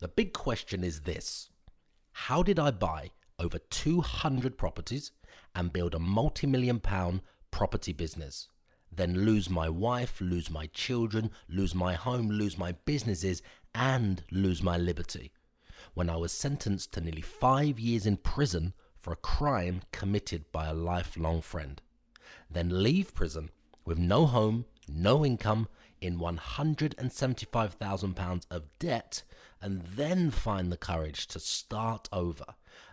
The big question is this: how did I buy over 200 properties and build a multi-million pound property business, then lose my wife, lose my children, lose my home, lose my businesses, and lose my liberty, when I was sentenced to nearly 5 years in prison for a crime committed by a lifelong friend, then leave prison with no home, no income, in £175,000 of debt, and then find the courage to start over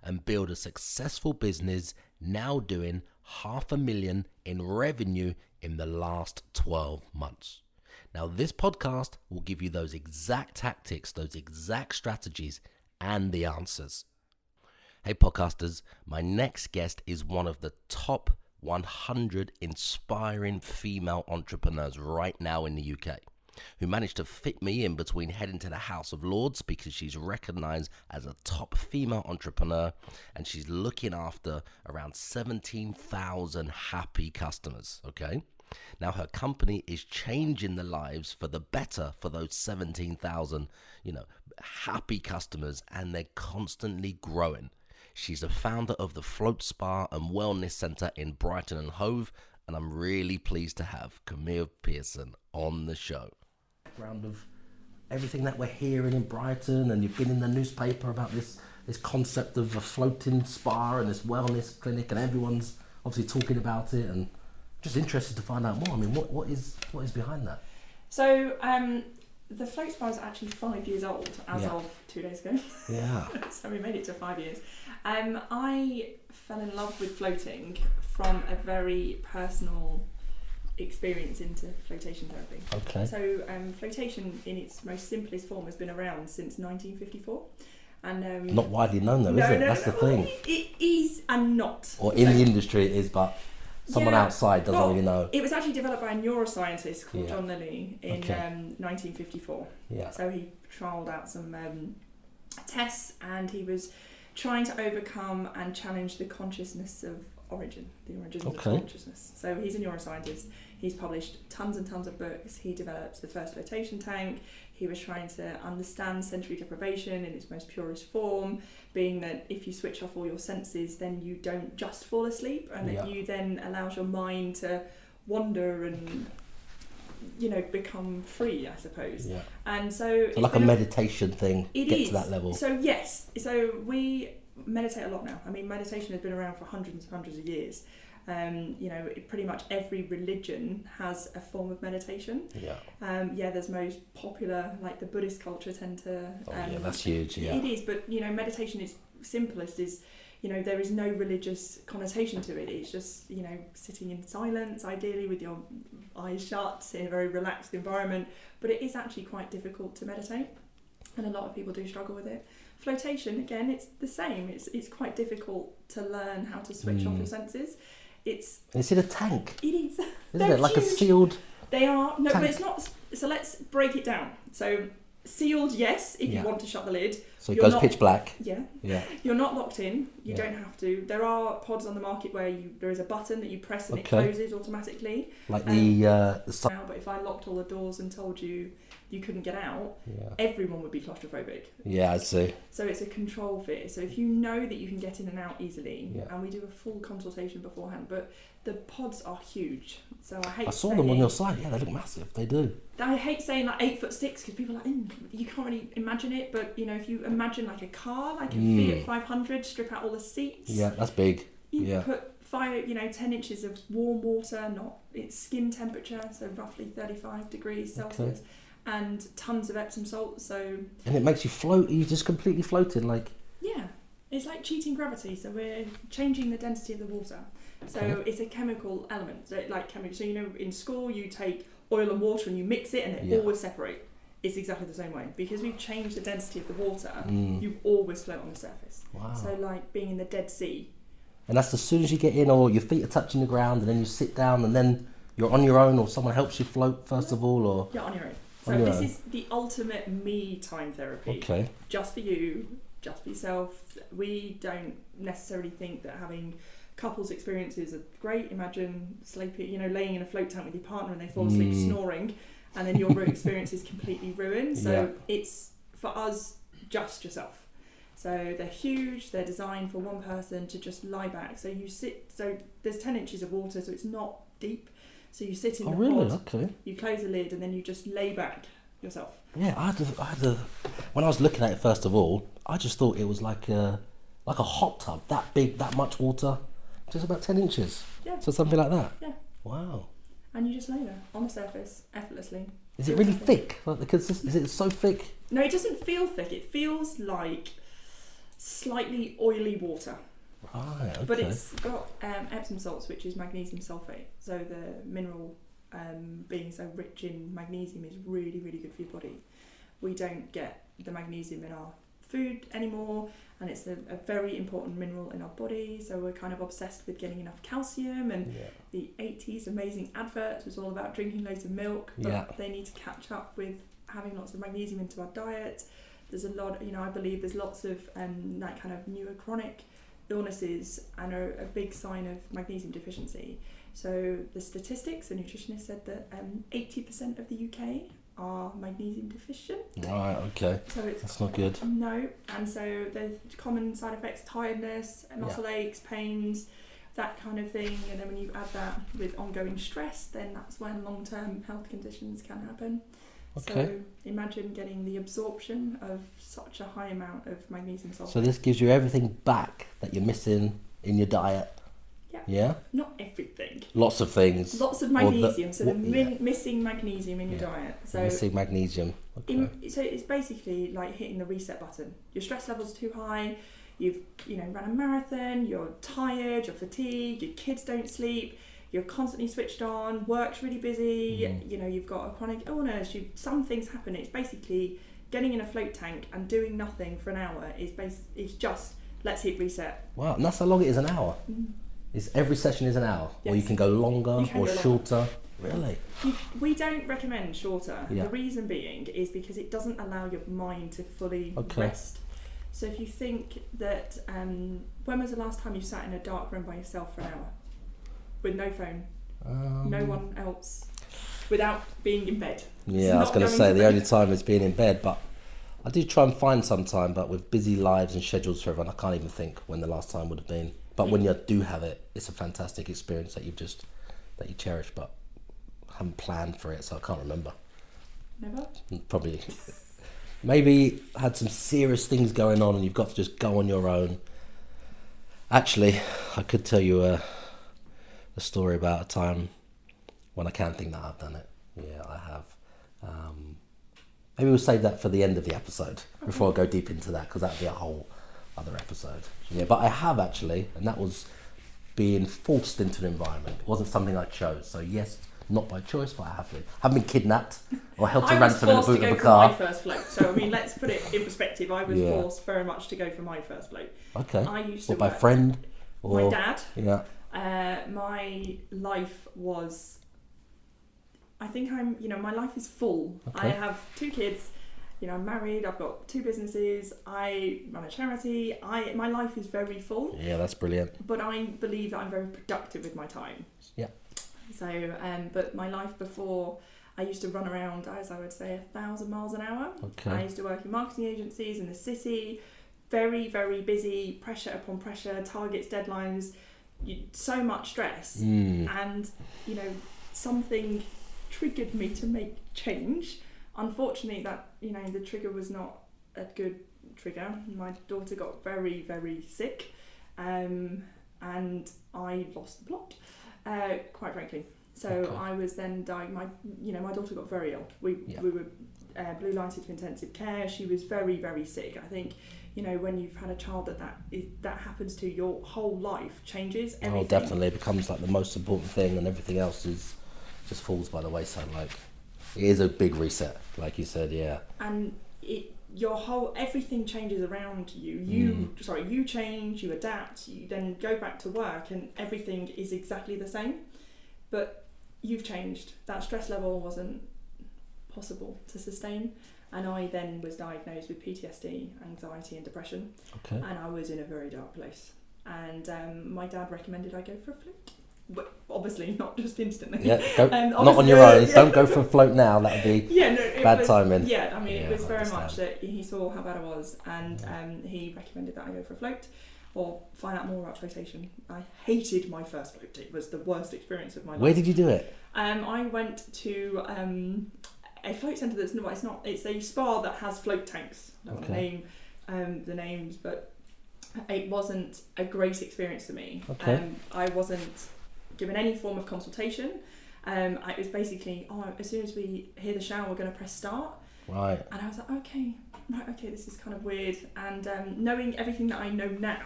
and build a successful business, now doing $500,000 in revenue in the last 12 months. Now, this podcast will give you those exact tactics, those exact strategies, and the answers. Hey podcasters, my next guest is one of the top 100 inspiring female entrepreneurs right now in the UK, who managed to fit me in between heading to the House of Lords because she's recognized as a top female entrepreneur, and she's looking after around 17,000 happy customers, okay? Now her company is changing the lives for the better for those 17,000, happy customers, and they're constantly growing. She's the founder of the Float Spa and Wellness Centre in Brighton and Hove, and I'm really pleased to have Camille Pierson on the show. Background of everything that we're hearing in Brighton, and you've been in the newspaper about this concept of a floating spa and this wellness clinic, and everyone's obviously talking about it, and just interested to find out more. I mean, what is behind that? So the Float Spa is actually 5 years old as of 2 days ago. Yeah. So we made it to 5 years. I fell in love with floating from a very personal experience into flotation therapy. Okay. So flotation in its most simplest form has been around since 1954. And not widely known though, is it? That's the thing. It is and not. Or in the industry it is, but someone outside doesn't really know. It was actually developed by a neuroscientist called John Lilly in 1954. Yeah. So he trialled out some tests, and he was trying to overcome and challenge the consciousness of the origins of consciousness. So he's a neuroscientist. He's published tons and tons of books. He developed the first flotation tank. He was trying to understand sensory deprivation in its most purest form, being that if you switch off all your senses, then you don't just fall asleep, and that you then allows your mind to wander and become free, I suppose. Yeah. And so like a meditation thing, to that level. So yes, so we meditate a lot now. I mean, meditation has been around for hundreds and hundreds of years. Pretty much every religion has a form of meditation. There's most popular, like the Buddhist culture tend to. That's huge. Yeah, it is. But meditation is simplest. Is there is no religious connotation to it. It's just sitting in silence, ideally with your eyes shut in a very relaxed environment. But it is actually quite difficult to meditate, and a lot of people do struggle with it. Flotation, again, it's the same. It's quite difficult to learn how to switch off your senses. It's in a tank. It is. Isn't it like huge. A sealed? They are no, tank. But it's not. So let's break it down. So sealed, yes, if you want to shut the lid. So it goes pitch black. Yeah. Yeah. You're not locked in. You don't have to. There are pods on the market where there is a button that you press and it closes automatically. Like but if I locked all the doors and told you couldn't get out, everyone would be claustrophobic. Yeah, I see. So it's a control fear. So if you know that you can get in and out easily, and we do a full consultation beforehand, but the pods are huge. So I saw them on your site. Yeah, they look massive. They do. I hate saying like 8'6" because people are like, you can't really imagine it. But if you imagine like a car, like a Fiat 500, strip out all the seats. Yeah, that's big. You put 10 inches of warm water, it's skin temperature, so roughly 35 degrees Celsius. Okay. And tons of Epsom salt, and it makes you float. You just completely floating, like. Yeah, it's like cheating gravity. So we're changing the density of the water. So it's a chemical element, so in school you take oil and water and you mix it, and they always separate. It's exactly the same way because we've changed the density of the water. You always float on the surface. Wow. So like being in the Dead Sea. And that's as soon as you get in, or your feet are touching the ground, and then you sit down, and then you're on your own, or someone helps you float first of all, or. You're on your own. So this is the ultimate me time therapy. Okay. Just for you, just for yourself. We don't necessarily think that having couples experiences are great. Imagine sleeping, laying in a float tank with your partner and they fall asleep snoring, and then your experience is completely ruined. So it's for us just yourself. So they're huge, they're designed for one person to just lie back. So you sit, so there's 10 inches of water, so it's not deep. So you sit in the pod, Okay. you close the lid, and then you just lay back yourself. Yeah, I had the when I was looking at it first of all, I just thought it was like a hot tub, that big, that much water, just about 10 inches. Yeah. So something like that. Yeah. Wow. And you just lay there on the surface effortlessly. Is it really thick? Like the is it so thick? No, it doesn't feel thick. It feels like slightly oily water. Right. Okay. But it's got Epsom salts, which is magnesium sulfate. So the mineral, being so rich in magnesium, is really, really good for your body. We don't get the magnesium in our food anymore, and it's a very important mineral in our body. So we're kind of obsessed with getting enough calcium. And the 80s amazing adverts was all about drinking loads of milk, but they need to catch up with having lots of magnesium into our diet. There's a lot, I believe there's lots of that kind of newer chronic illnesses and are a big sign of magnesium deficiency. So the statistics, the nutritionist said that 80% of the UK are magnesium deficient. Right, okay. So that's not good. No, and so there's common side effects: tiredness, muscle aches, pains, that kind of thing. And then when you add that with ongoing stress, then that's when long-term health conditions can happen. Okay. So imagine getting the absorption of such a high amount of magnesium sulfate. So this gives you everything back that you're missing in your diet. Yeah. Yeah? Not everything. Lots of things. Lots of magnesium. Missing magnesium in your diet. So missing magnesium. Okay. So it's basically like hitting the reset button. Your stress level's too high. You've run a marathon. You're tired. You're fatigued. Your kids don't sleep. You're constantly switched on. Work's really busy. You've got a chronic illness. Some things happen. It's basically getting in a float tank and doing nothing for an hour. It's just let's hit reset. Wow, and that's how long it is, an hour. Every session is an hour, or you can go longer or shorter. Really? We don't recommend shorter. Yeah. The reason being is because it doesn't allow your mind to fully rest. So if you think that, when was the last time you sat in a dark room by yourself for an hour? With no phone, no one else, without being in bed. Yeah, I was going to say the only time is being in bed, but I do try and find some time, but with busy lives and schedules for everyone, I can't even think when the last time would have been. But when you do have it, it's a fantastic experience that you cherish, but I haven't planned for it, so I can't remember. Never? Probably. Maybe had some serious things going on and you've got to just go on your own. Actually, I could tell you a story about a time when I can think that I've done it. Yeah, I have. Maybe we'll save that for the end of the episode before I go deep into that, because that'd be a whole other episode. Yeah, but I have actually, and that was being forced into an environment. It wasn't something I chose. So yes, not by choice, but I have been. I haven't been kidnapped or held to ransom in the boot of a car. I was forced to go for my first float. So let's put it in perspective. I was forced very much to go for my first float. Okay. I used to by friend or my dad. Yeah. My life was. I think my life is full. Okay. I have 2 kids. I'm married. I've got 2 businesses. I run a charity. My life is very full. Yeah, that's brilliant. But I believe that I'm very productive with my time. Yeah. So, but my life before, I used to run around, as I would say, 1,000 miles an hour. Okay. I used to work in marketing agencies in the city. Very, very busy. Pressure upon pressure. Targets, deadlines. So much stress. And something triggered me to make change. Unfortunately, that the trigger was not a good trigger. My daughter got very, very sick, and I lost the plot, quite frankly. So Okay. I was then diagnosed. My daughter got very ill. We were blue lighted to intensive care. She was very, very sick. I think when you've had a child that happens to, your whole life changes. Everything. Oh, definitely. It becomes like the most important thing, and everything else just falls by the wayside. Like, it is a big reset, like you said, yeah. And everything changes around you. You change, you adapt, you then go back to work, and everything is exactly the same. But you've changed. That stress level wasn't possible to sustain. And I then was diagnosed with PTSD, anxiety and depression. Okay. And I was in a very dark place. And my dad recommended I go for a float. obviously not just instantly. Yeah, not on your own. Don't go for a float now. That would be bad timing. Yeah, I mean, it was very much that he saw how bad I was, and he recommended that I go for a float or find out more about flotation. I hated my first float. It was the worst experience of my life. Where did you do it? I went to a float centre it's a spa that has float tanks. I don't want to name the names, but it wasn't a great experience for me. I wasn't given any form of consultation. It was basically, as soon as we hear the shower, we're going to press start. Right. And I was like, okay, this is kind of weird. And knowing everything that I know now,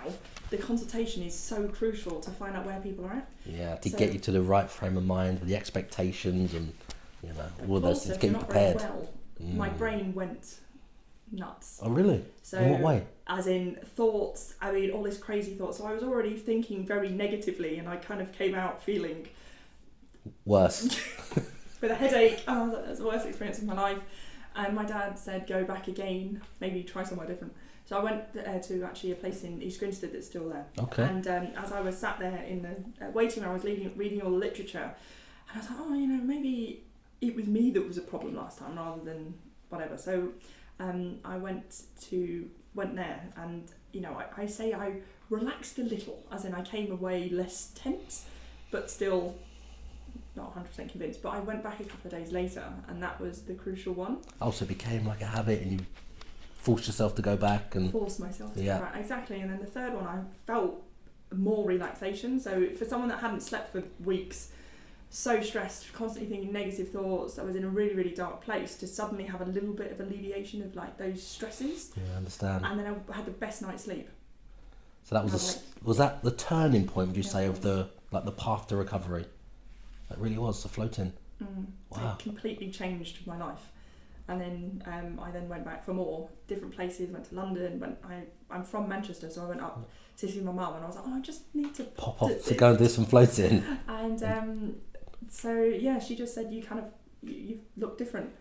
the consultation is so crucial to find out where people are at. Yeah, to get you to the right frame of mind, with the expectations and, all those things, get you prepared. My brain went nuts. Oh, really? So, in what way? As in thoughts, I mean, all this crazy thoughts. So I was already thinking very negatively, and I kind of came out feeling worse. With a headache. I was like, that's the worst experience of my life. And my dad said, go back again, maybe try somewhere different. So I went to actually a place in East Grinstead that's still there. Okay. And as I was sat there in the waiting room, I was reading all the literature, and I was like, maybe it was me that was a problem last time rather than whatever. So I went there, and I say I relaxed a little, as in I came away less tense, but still not 100% convinced. But I went back a couple of days later, and that was the crucial one. Oh, so it became like a habit, and you forced yourself to go back and forced myself to go back, exactly. And then the third one, I felt more relaxation. So for someone that hadn't slept for weeks, so stressed, constantly thinking negative thoughts, I was in a really, really dark place, to suddenly have a little bit of alleviation of like those stresses. Yeah, I understand. And then I had the best night's sleep. So that was that the turning point, would you say, of the path to recovery? That really was the floating. Wow. It completely changed my life. And then I then went back for more different places, went to London, I'm from Manchester, so I went up to see my mum, and I was like, I just need to pop off to go and do some floating. And she just said, you look different.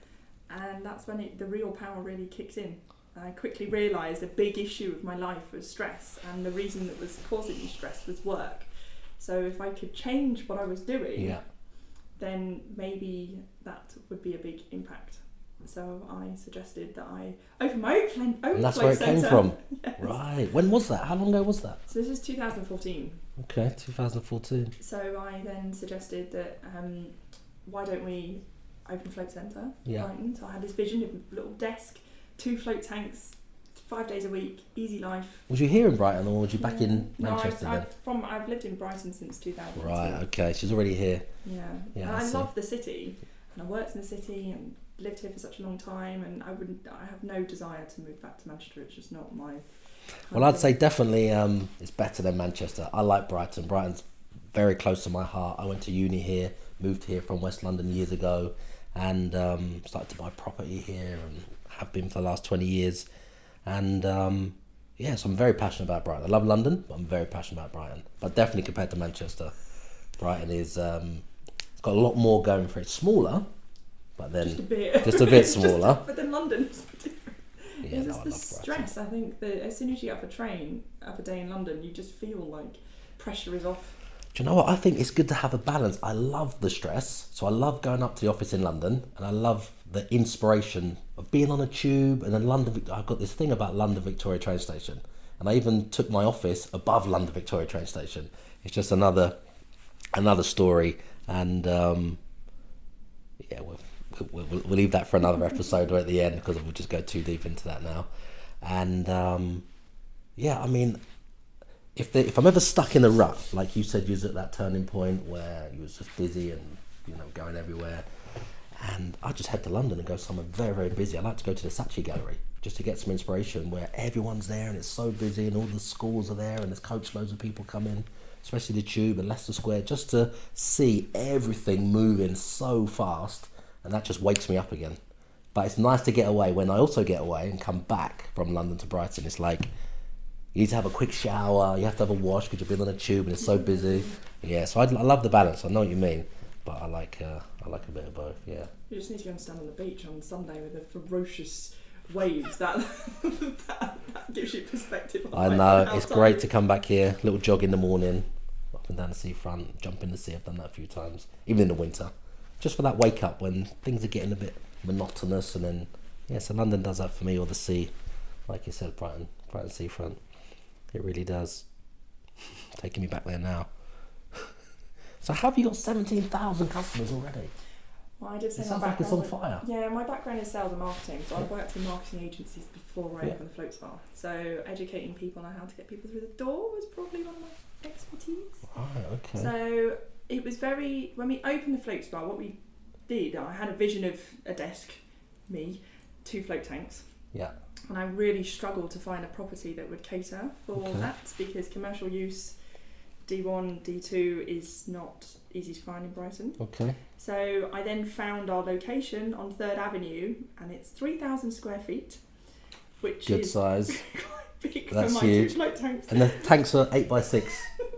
And that's when the real power really kicked in. I quickly realised a big issue of my life was stress, and the reason that was causing me stress was work. So if I could change what I was doing, then maybe that would be a big impact. So I suggested that I open my own and that's where it came from. Yes. Right. When was that? How long ago was that? So this is 2014. Okay, 2014. So I then suggested that why don't we open a float centre in Brighton? So I had this vision of a little desk, 2 float tanks, 5 days a week, easy life. Was you here in Brighton, or was you back in Manchester then? I've lived in Brighton since 2002. Right, okay, she's already here. Yeah, and I love the city, and I worked in the city and lived here for such a long time, and I have no desire to move back to Manchester. It's just not my... Well, I'd say definitely it's better than Manchester. I like Brighton. Brighton's very close to my heart. I went to uni here, moved here from West London years ago, and started to buy property here and have been for the last 20 years. And so I'm very passionate about Brighton. I love London, but I'm very passionate about Brighton. But definitely compared to Manchester, Brighton is it's got a lot more going for it. It's smaller, but then just a bit smaller. But then London is different. Yeah, it's just the stress. I think that as soon as you get up a day in London, you just feel like pressure is off. Do you know what? I think it's good to have a balance. I love the stress, so I love going up to the office in London, and I love the inspiration of being on a tube. And then I've got this thing about London Victoria train station, and I even took my office above London Victoria train station. It's just another story, and we'll leave that for another episode or at the end, because we'll just go too deep into that now. And I mean, if I'm ever stuck in a rut, like you said, you was at that turning point where you was just busy and going everywhere, and I just head to London and go somewhere very, very busy. I like to go to the Saatchi Gallery just to get some inspiration, where everyone's there and it's so busy and all the schools are there and there's coach loads of people coming, especially the Tube and Leicester Square, just to see everything moving so fast, and that just wakes me up again. But it's nice to get away. When I also get away and come back from London to Brighton, it's like you need to have a quick shower, you have to have a wash because you've been on a tube and it's so busy. Yeah, so I love the balance. I know what you mean, but I like a bit of both. Yeah. You just need to go and stand on the beach on Sunday with the ferocious waves. That gives you perspective. I know, it's great to come back here, little jog in the morning, up and down the seafront, jump in the sea. I've done that a few times, even in the winter, just for that wake up when things are getting a bit monotonous. And then, yeah, so London does that for me, or the sea, like you said, Brighton seafront. It really does. Taking me back there now. So how have you got 17,000 customers already? Well, I did say It my sounds like it's background. on fire. Yeah, my background is sales and marketing, so I've worked in marketing agencies before I opened the float spa. So educating people on how to get people through the door was probably one of my expertise. Right, okay. So it was when we opened the float spa, what we did, I had a vision of a desk, me, 2 float tanks. Yeah. And I really struggled to find a property that would cater for that, because commercial use D1, D2 is not easy to find in Brighton. Okay. So I then found our location on 3rd Avenue, and it's 3,000 square feet, which Good is size. quite big That's for my huge. 2 float tanks. And the tanks are 8x6.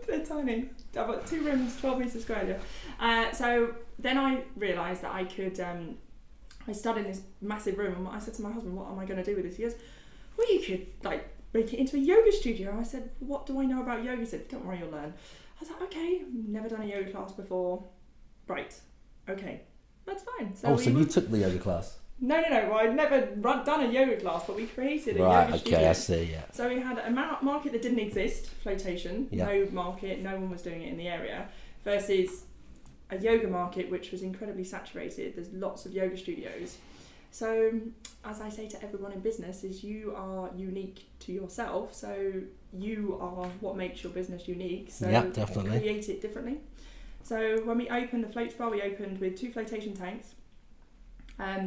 They're tiny. I've got 2 rooms, 12 metres square. So then I realised that I could. I started in this massive room, and I said to my husband, "What am I going to do with this?" He goes, "Well, you could make it into a yoga studio." And I said, "What do I know about yoga?" He said, "Don't worry, you'll learn." I was like, "Okay, never done a yoga class before." Right. Okay, that's fine. So So you took the yoga class? No. Well, I'd never done a yoga class, but we created a yoga studio. Right, okay, I see, yeah. So we had a market that didn't exist, flotation, Yeah. no market, no one was doing it in the area, versus a yoga market which was incredibly saturated. There's lots of yoga studios. So, as I say to everyone in business, is you are unique to yourself, so you are what makes your business unique. So yeah, definitely. Create it differently. So when we opened the float spa, we opened with 2 flotation tanks,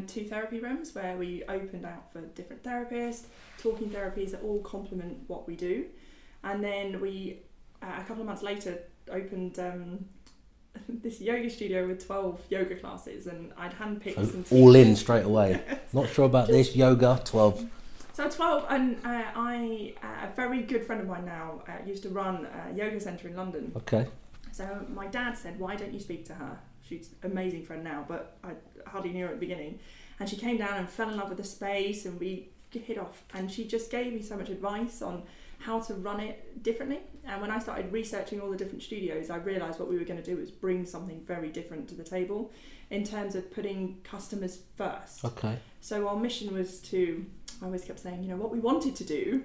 2 therapy rooms where we opened out for different therapists, talking therapies that all complement what we do. And then we, a couple of months later, opened this yoga studio with 12 yoga classes, and I'd handpicked some teachers. All in straight away. Not sure about this, yoga, 12. So 12, and a very good friend of mine now used to run a yoga centre in London. Okay. So my dad said, "Why don't you speak to her? She's an amazing friend now, but I hardly knew her at the beginning." And she came down and fell in love with the space, and we hit off. And she just gave me so much advice on how to run it differently. And when I started researching all the different studios, I realised what we were going to do was bring something very different to the table in terms of putting customers first. Okay. So our mission was to, I always kept saying, what we wanted to do,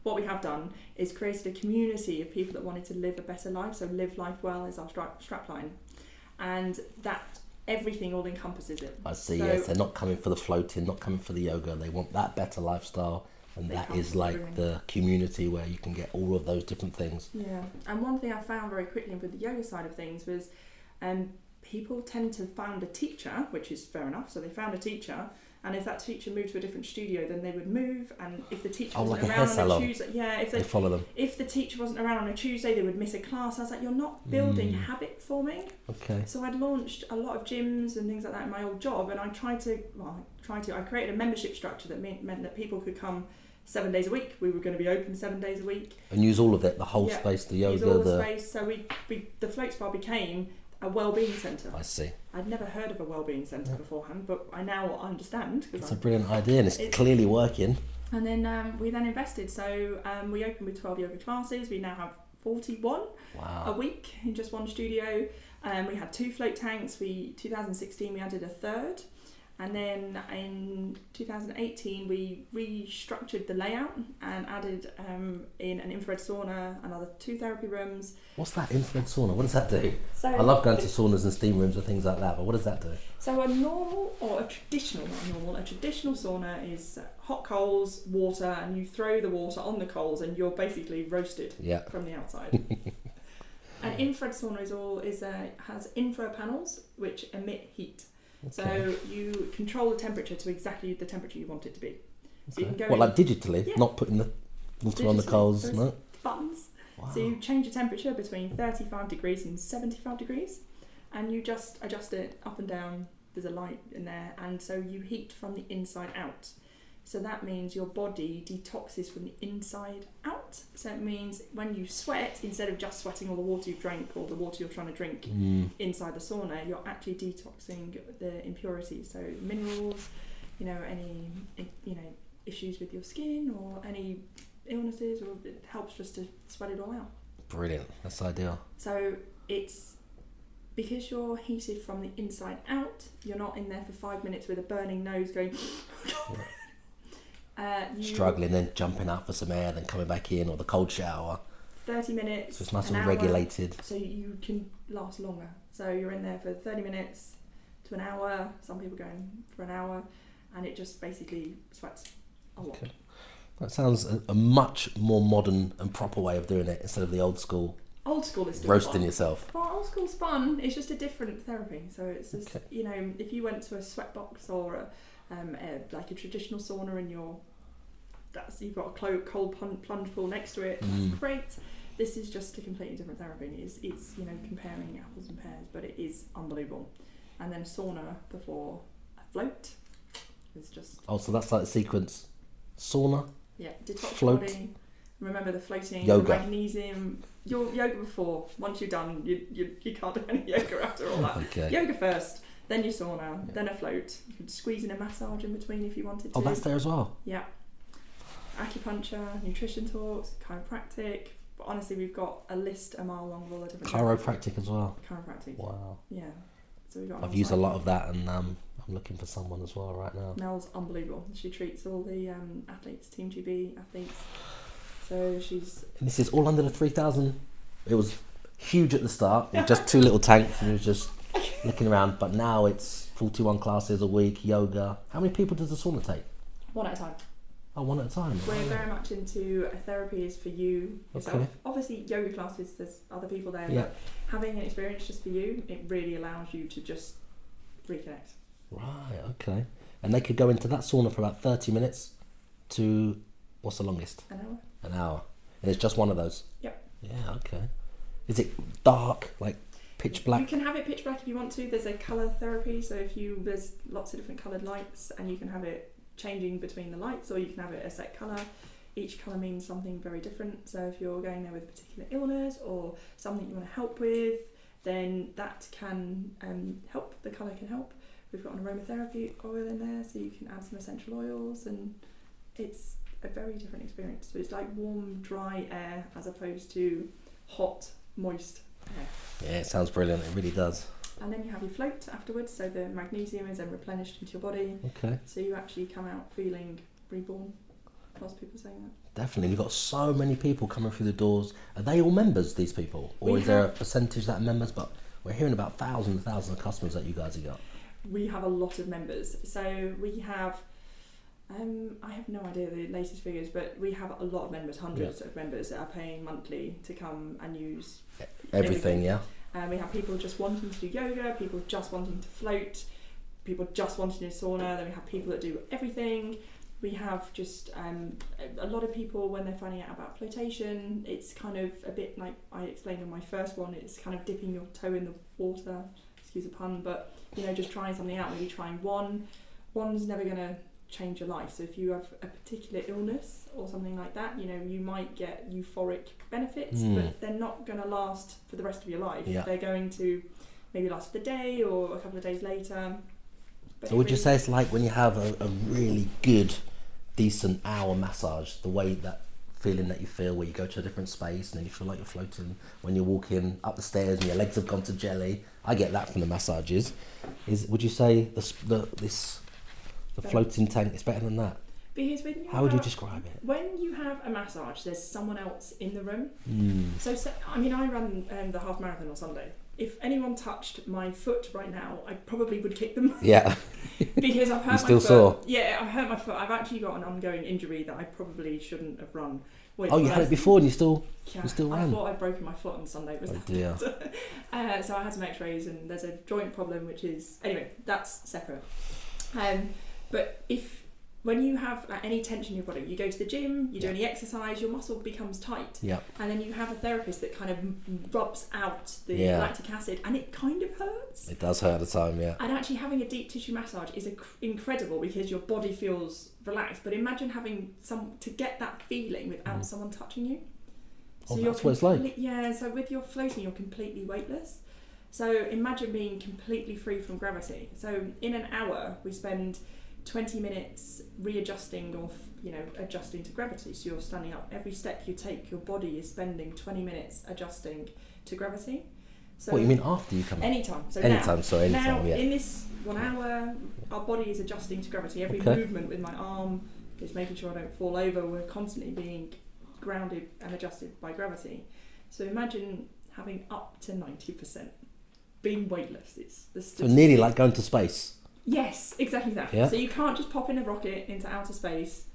what we have done, is created a community of people that wanted to live a better life. So live life well is our strapline. And that everything all encompasses it. I see, yes. They're not coming for the floating, not coming for the yoga. They want that better lifestyle. And that is like the community where you can get all of those different things. Yeah. And one thing I found very quickly with the yoga side of things was people tend to find a teacher, which is fair enough. So they found a teacher, and if that teacher moved to a different studio, then they would move. And if the teacher wasn't like around on a Tuesday, if they follow them. If the teacher wasn't around on a Tuesday, they would miss a class. I was like, you're not building habit forming. Okay. So I'd launched a lot of gyms and things like that in my old job, and I created a membership structure that meant that people could come 7 days a week. We were going to be open 7 days a week. And use all of it, the whole space, the yoga, use all the space. So the float spa became a wellbeing centre. I see. I'd never heard of a wellbeing centre beforehand, but I now understand. It's a brilliant idea, and it's clearly working. And then we invested. So we opened with 12 yoga classes. We now have 41 a week in just one studio. We had 2 float tanks. 2016 we added a third. And then in 2018, we restructured the layout and added in an infrared sauna, another 2 therapy rooms. What's that infrared sauna? What does that do? So, I love going to saunas and steam rooms and things like that, but what does that do? So a normal, or a traditional sauna is hot coals, water, and you throw the water on the coals and you're basically roasted from the outside. An infrared sauna has infrared panels which emit heat. Okay. So you control the temperature to exactly the temperature you want it to be. So you can go like digitally, not putting the water on the coals, no? Buttons. Wow. So you change the temperature between 35 degrees and 75 degrees, and you just adjust it up and down. There's a light in there, and so you heat from the inside out. So that means your body detoxes from the inside out. So it means when you sweat, instead of just sweating all the water you've drank or the water you're trying to drink inside the sauna, you're actually detoxing the impurities. So minerals, any issues with your skin or any illnesses, or it helps just to sweat it all out. Brilliant. That's ideal. So it's because you're heated from the inside out. You're not in there for 5 minutes with a burning nose going. Struggling, then jumping out for some air, then coming back in, or the cold shower. 30 minutes. So it's nice and regulated. So you can last longer. So you're in there for 30 minutes to an hour. Some people going for an hour, and it just basically sweats a lot. Okay. That sounds a much more modern and proper way of doing it instead of the old school. Old school is still roasting fun. Yourself. Well, old school's fun. It's just a different therapy. So it's just if you went to a sweat box or like a traditional sauna and you've got a cold plunge pool next to it. That's great. This is just a completely different therapy. It's comparing apples and pears, but it is unbelievable. And then a sauna before a float is just. Oh, so that's like the sequence: sauna. Yeah, detox float. Body. Remember the floating, yoga. The magnesium. Your yoga before. Once you're done, you can't do any yoga after all that. Okay. Yoga first, then your sauna, then a float. You could squeeze in a massage in between if you wanted to. Oh, that's there as well. Yeah. Acupuncture, nutrition talks, chiropractic. But honestly, we've got a list a mile long of all the different. Chiropractic as well. Chiropractic. Wow. Yeah. So we've got. I've used a lot of that, and I'm looking for someone as well right now. Mel's unbelievable. She treats all the athletes, Team GB athletes. So she's. And this is all under the 3,000. It was huge at the start. It was just 2 little tanks, and it was just looking around. But now it's 41 classes a week, yoga. How many people does the sauna take? One at a time. Oh, one at a time. We're very much into therapy is for you yourself. Okay. Obviously, yoga classes, there's other people there, Yeah. but having an experience just for you, it really allows you to just reconnect. Right, okay. And they could go into that sauna for about 30 minutes to, what's the longest? An hour. An hour. And it's just one of those? Yep. Yeah, okay. Is it dark, like pitch black? You can have it pitch black if you want to. There's a colour therapy, so there's lots of different coloured lights, and you can have it changing between the lights, or you can have it a set colour. Each colour means something very different. So if you're going there with a particular illness or something you want to help with, then that can help. The colour can help. We've got an aromatherapy oil in there, so you can add some essential oils, and it's a very different experience. So it's like warm, dry air as opposed to hot, moist air. Yeah, it sounds brilliant. It really does. And then you have your float afterwards, so the magnesium is then replenished into your body. Okay. So you actually come out feeling reborn. Lots of people saying that. Definitely. You've got so many people coming through the doors. Are they all members, these people? Or is there a percentage that are members? But we're hearing about thousands and thousands of customers that you guys have got. We have a lot of members. So we have, I have no idea the latest figures, but we have a lot of members, hundreds of members that are paying monthly to come and use everything. Yeah. We have people just wanting to do yoga, people just wanting to float, people just wanting to do sauna. Then we have people that do everything. We have just a lot of people when they're finding out about flotation. It's kind of a bit like I explained in my first one. It's kind of dipping your toe in the water. Excuse the pun, but just trying something out. Maybe trying one's never going to change your life. So if you have a particular illness or something like that, you might get euphoric benefits, but they're not going to last for the rest of your life. Yeah. They're going to maybe last for the day or a couple of days later. But So would you say it's like when you have a really good, decent hour massage, the way that feeling that you feel where you go to a different space and then you feel like you're floating when you're walking up the stairs and your legs have gone to jelly? I get that from the massages. Would you say the floating tank is better than that? Because how would you describe it? When you have a massage, there's someone else in the room. So I ran the half marathon on Sunday. If anyone touched my foot right now, I probably would kick them. Yeah. Because I've hurt my foot. You still sore? Yeah, I've hurt my foot. I've actually got an ongoing injury that I probably shouldn't have run. You had it before and you still ran? I thought I'd broken my foot on Sunday. Oh dear. So I had some x-rays and there's a joint problem, which is... Anyway, that's separate. But when you have any tension in your body, you go to the gym, you do any exercise, your muscle becomes tight. Yeah. And then you have a therapist that kind of rubs out the lactic acid, and it kind of hurts. It does hurt at the time, yeah. And actually having a deep tissue massage is incredible because your body feels relaxed. But imagine having to get that feeling without someone touching you. So that's what it's like. Yeah, so with your floating, you're completely weightless. So imagine being completely free from gravity. So in an hour, we spend 20 minutes readjusting or, adjusting to gravity. So you're standing up. Every step you take, your body is spending 20 minutes adjusting to gravity. So what, you mean after you come? Anytime. So anytime, now yeah. In this 1 hour, our body is adjusting to gravity. Every movement with my arm is making sure I don't fall over. We're constantly being grounded and adjusted by gravity. So imagine having up to 90% being weightless. It's the so nearly like going to space. Yes, exactly that. Yeah. So you can't just pop in a rocket into outer space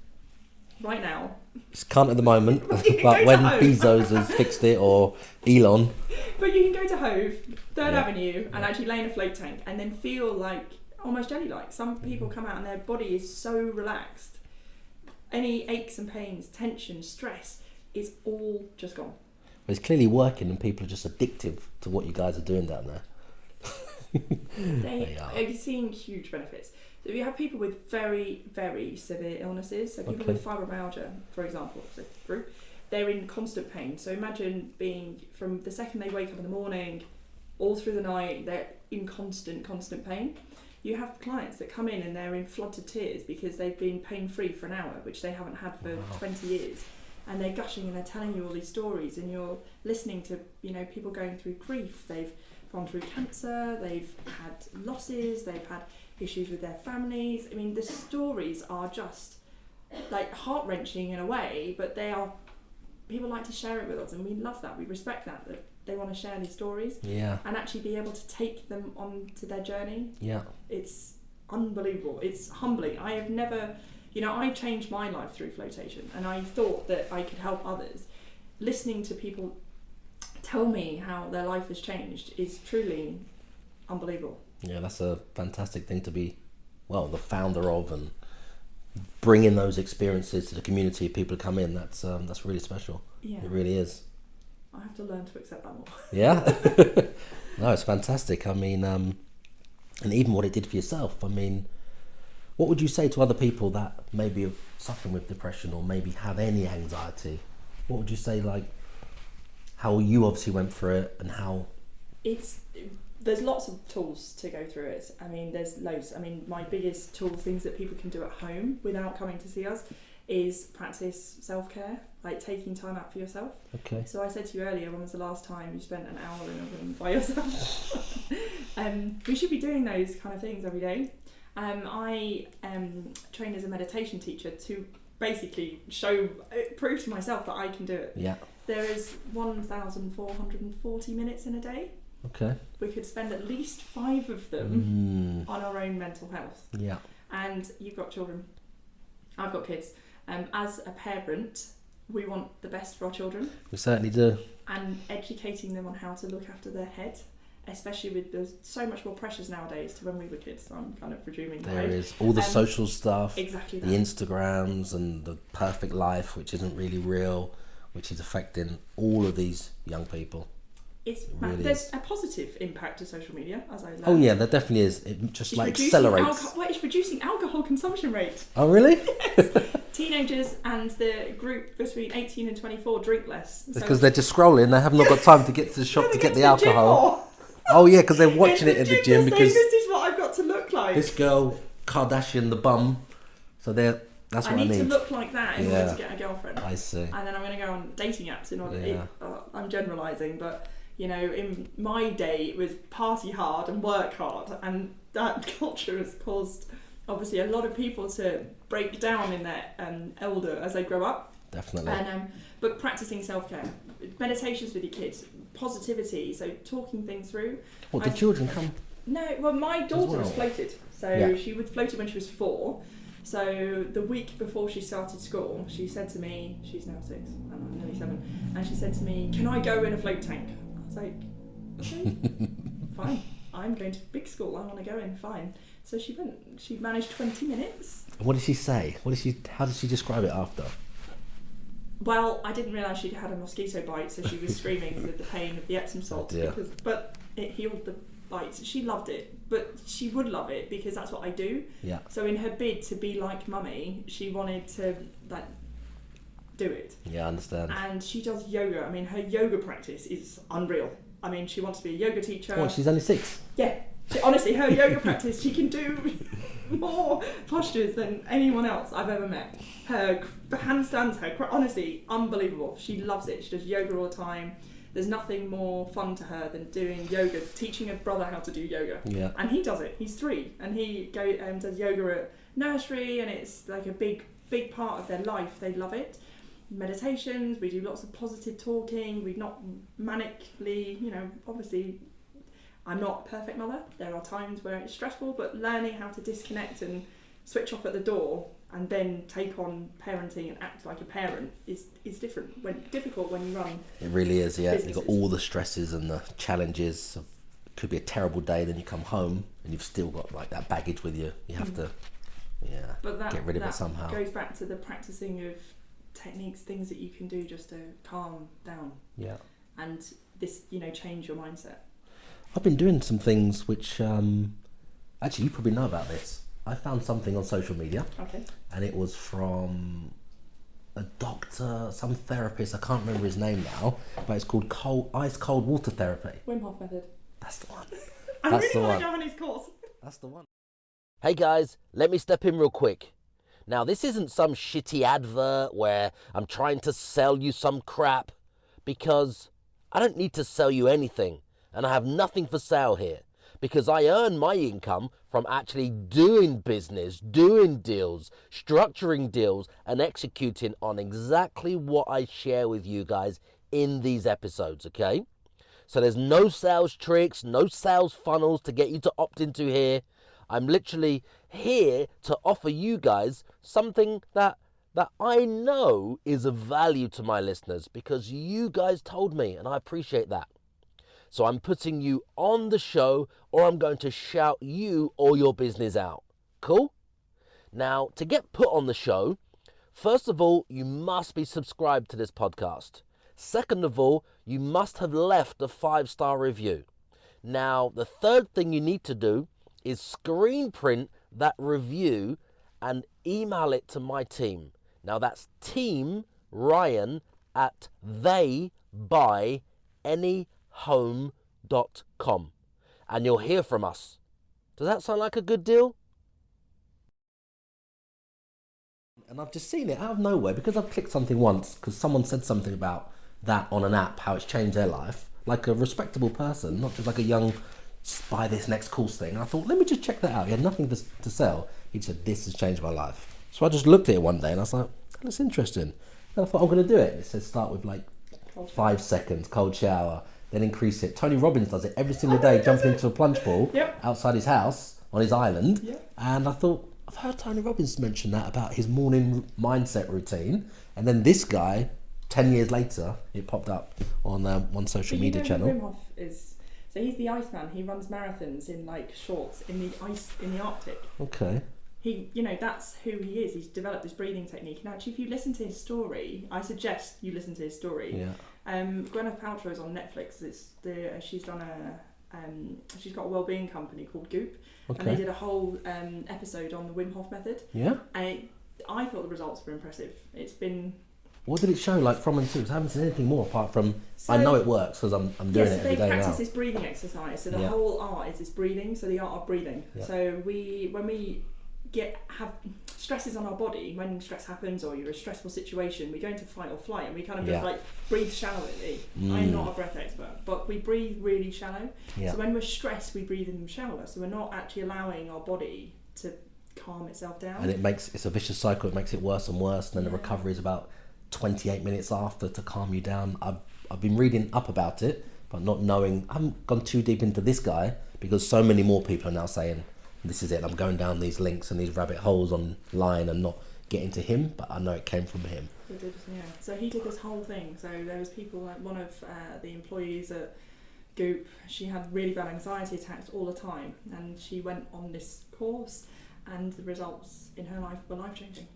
right now. Just can't at the moment, but when Bezos has fixed it, or Elon. But you can go to Hove, 3rd Avenue, and actually lay in a float tank and then feel like almost jelly-like. Some people come out and their body is so relaxed. Any aches and pains, tension, stress is all just gone. It's clearly working, and people are just addictive to what you guys are doing down there. They are seeing huge benefits. So if you have people with very, very severe illnesses, so people with fibromyalgia, for example, they're in constant pain. So imagine being, from the second they wake up in the morning, all through the night, they're in constant pain. You have clients that come in and they're in floods of tears because they've been pain-free for an hour, which they haven't had for 20 years. And they're gushing and they're telling you all these stories, and you're listening to, people going through grief. They've gone through cancer, they've had losses, they've had issues with their families. I mean, the stories are just like heart-wrenching in a way, but people like to share it with us, and we love that. We respect that they want to share these stories and actually be able to take them on to their journey. Yeah. It's unbelievable. It's humbling. I have never, I changed my life through flotation, and I thought that I could help others. Listening to people tell me how their life has changed is truly unbelievable. Yeah, that's a fantastic thing to be, the founder of, and bringing those experiences to the community. People come in. That's really special. Yeah, it really is. I have to learn to accept that more. Yeah, no, it's fantastic. I mean, and even what it did for yourself. I mean, what would you say to other people that maybe are suffering with depression or maybe have any anxiety? What would you say, like, how you obviously went through it, and how... There's lots of tools to go through it. I mean, there's loads. I mean, my biggest tool, things that people can do at home without coming to see us, is practice self-care, like taking time out for yourself. Okay. So I said to you earlier, when was the last time you spent an hour in a room by yourself? We should be doing those kind of things every day. I trained as a meditation teacher to basically prove to myself that I can do it. Yeah. There is 1,440 minutes in a day. Okay. We could spend at least 5 of them on our own mental health. Yeah. And you've got children. I've got kids. As a parent, we want the best for our children. We certainly do. And educating them on how to look after their head, especially with there's so much more pressures nowadays to when we were kids. So I'm kind of presuming there is all the social stuff, exactly the Instagrams and the perfect life, which isn't really real, which is affecting all of these young people. There's a positive impact to social media, as I learned. Oh yeah, there definitely is. It just accelerates. It's reducing alcohol consumption rate. Oh really? Yes. Teenagers and the group between 18 and 24 drink less. It's because they're just scrolling. They have not got time to get to the shop to get the alcohol. Oh yeah, because they're watching it in the gym because this is what I've got to look like. This girl Kardashian, the bum. So that's what I need. I need to look like that in order to get a girlfriend. I see. And then I'm going to go on dating apps in order. I'm generalising, but. In my day, it was party hard and work hard, and that culture has caused, obviously, a lot of people to break down in their elder as they grow up. Definitely. And but practicing self-care, meditations with your kids, positivity, so talking things through. What, did children come? No, well, my daughter was floated. So she was floated when she was 4. So the week before she started school, she said to me, she's now 6, and I'm nearly 7, and she said to me, "Can I go in a float tank?" Like, okay, fine. I'm going to big school. I want to go in. Fine. So she went. She managed 20 minutes. What did she say? How did she describe it after? Well, I didn't realise she'd had a mosquito bite, so she was screaming with the pain of the Epsom salt. But it healed the bites. She loved it, but she would love it because that's what I do. Yeah. So in her bid to be like Mummy, she wanted to do it. Yeah, I understand. And she does yoga. I mean, her yoga practice is unreal. I mean, she wants to be a yoga teacher. Oh, she's only 6? Yeah. Honestly, her yoga practice, she can do more postures than anyone else I've ever met. Her handstands, honestly, unbelievable. She loves it. She does yoga all the time. There's nothing more fun to her than doing yoga, teaching her brother how to do yoga. Yeah. And he does it. He's 3, and he does yoga at nursery, and it's like a big part of their life. They love it. Meditations, we do lots of positive talking. We're not manically, obviously I'm not a perfect mother. There are times where it's stressful, but learning how to disconnect and switch off at the door and then take on parenting and act like a parent is difficult when you run. It really is, yeah. businesses. You've got all the stresses and the challenges. It could be a terrible day, then you come home and you've still got like that baggage with you. You have to get rid of it somehow. Goes back to the practicing of techniques, things that you can do just to calm down. Yeah. And this, change your mindset. I've been doing some things which, actually you probably know about this. I found something on social media. Okay. And it was from a doctor, some therapist, I can't remember his name now, but it's called ice cold water therapy. Wim Hof method. That's the one. I really want to go on his course. That's the one. Hey guys, let me step in real quick. Now this isn't some shitty advert where I'm trying to sell you some crap, because I don't need to sell you anything, and I have nothing for sale here, because I earn my income from actually doing business, doing deals, structuring deals, and executing on exactly what I share with you guys in these episodes, okay? So there's no sales tricks, no sales funnels to get you to opt into here. I'm literally here to offer you guys something that I know is of value to my listeners, because you guys told me, and I appreciate that. So I'm putting you on the show, or I'm going to shout you or your business out. Cool? Now, to get put on the show, first of all, you must be subscribed to this podcast. Second of all, you must have left a 5-star review. Now, the third thing you need to do is screen print that review and email it to my team. Now, that's team Ryan at theybuyanyhome.com, and you'll hear from us. Does that sound like a good deal? And I've just seen it out of nowhere, because I've clicked something once, because someone said something about that on an app, how it's changed their life, like a respectable person, not just like a young buy this next course thing. And I thought, let me just check that out. He had nothing to sell. He said, this has changed my life. So I just looked at it one day and I was like, that's interesting. And I thought, I'm going to do it. It says start with like 5 seconds, cold shower, then increase it. Tony Robbins does it every single day, jumping into a plunge pool outside his house on his island. Yep. And I thought, I've heard Tony Robbins mention that about his morning mindset routine. And then this guy, 10 years later, it popped up on one social media channel. Wim Hof is... So he's the Iceman. He runs marathons in like shorts in the ice in the Arctic. Okay. He, that's who he is. He's developed this breathing technique. And actually, if you listen to his story, I suggest you listen to his story. Yeah. Gwyneth Paltrow's on Netflix. She's got a wellbeing company called Goop, and they did a whole episode on the Wim Hof method. Yeah. I thought the results were impressive. It's been. What did it show, like from and to? I haven't seen anything more apart from, I know it works because I'm doing it every day now. They practice this breathing exercise. So the whole art is this breathing, so the art of breathing. Yeah. So when we have stresses on our body, when stress happens or you're in a stressful situation, we go into fight or flight and we kind of just like breathe shallowly. I'm not a breath expert, but we breathe really shallow. Yeah. So when we're stressed, we breathe in shallower. So we're not actually allowing our body to calm itself down. And it's a vicious cycle. It makes it worse and worse. And then the recovery is about 28 minutes after to calm you down. I've been reading up about it, but not knowing. I haven't gone too deep into this guy, because so many more people are now saying, this is it. I'm going down these links and these rabbit holes online and not getting to him, but I know it came from him. It did, yeah. So he did this whole thing. So there was people like one of the employees at Goop, she had really bad anxiety attacks all the time, and she went on this course and the results in her life were life-changing.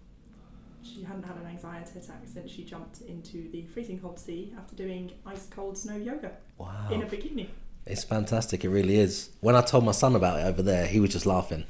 She hadn't had an anxiety attack since she jumped into the freezing cold sea after doing ice cold snow yoga. Wow. In a bikini. It's fantastic, it really is. When I told my son about it over there, he was just laughing.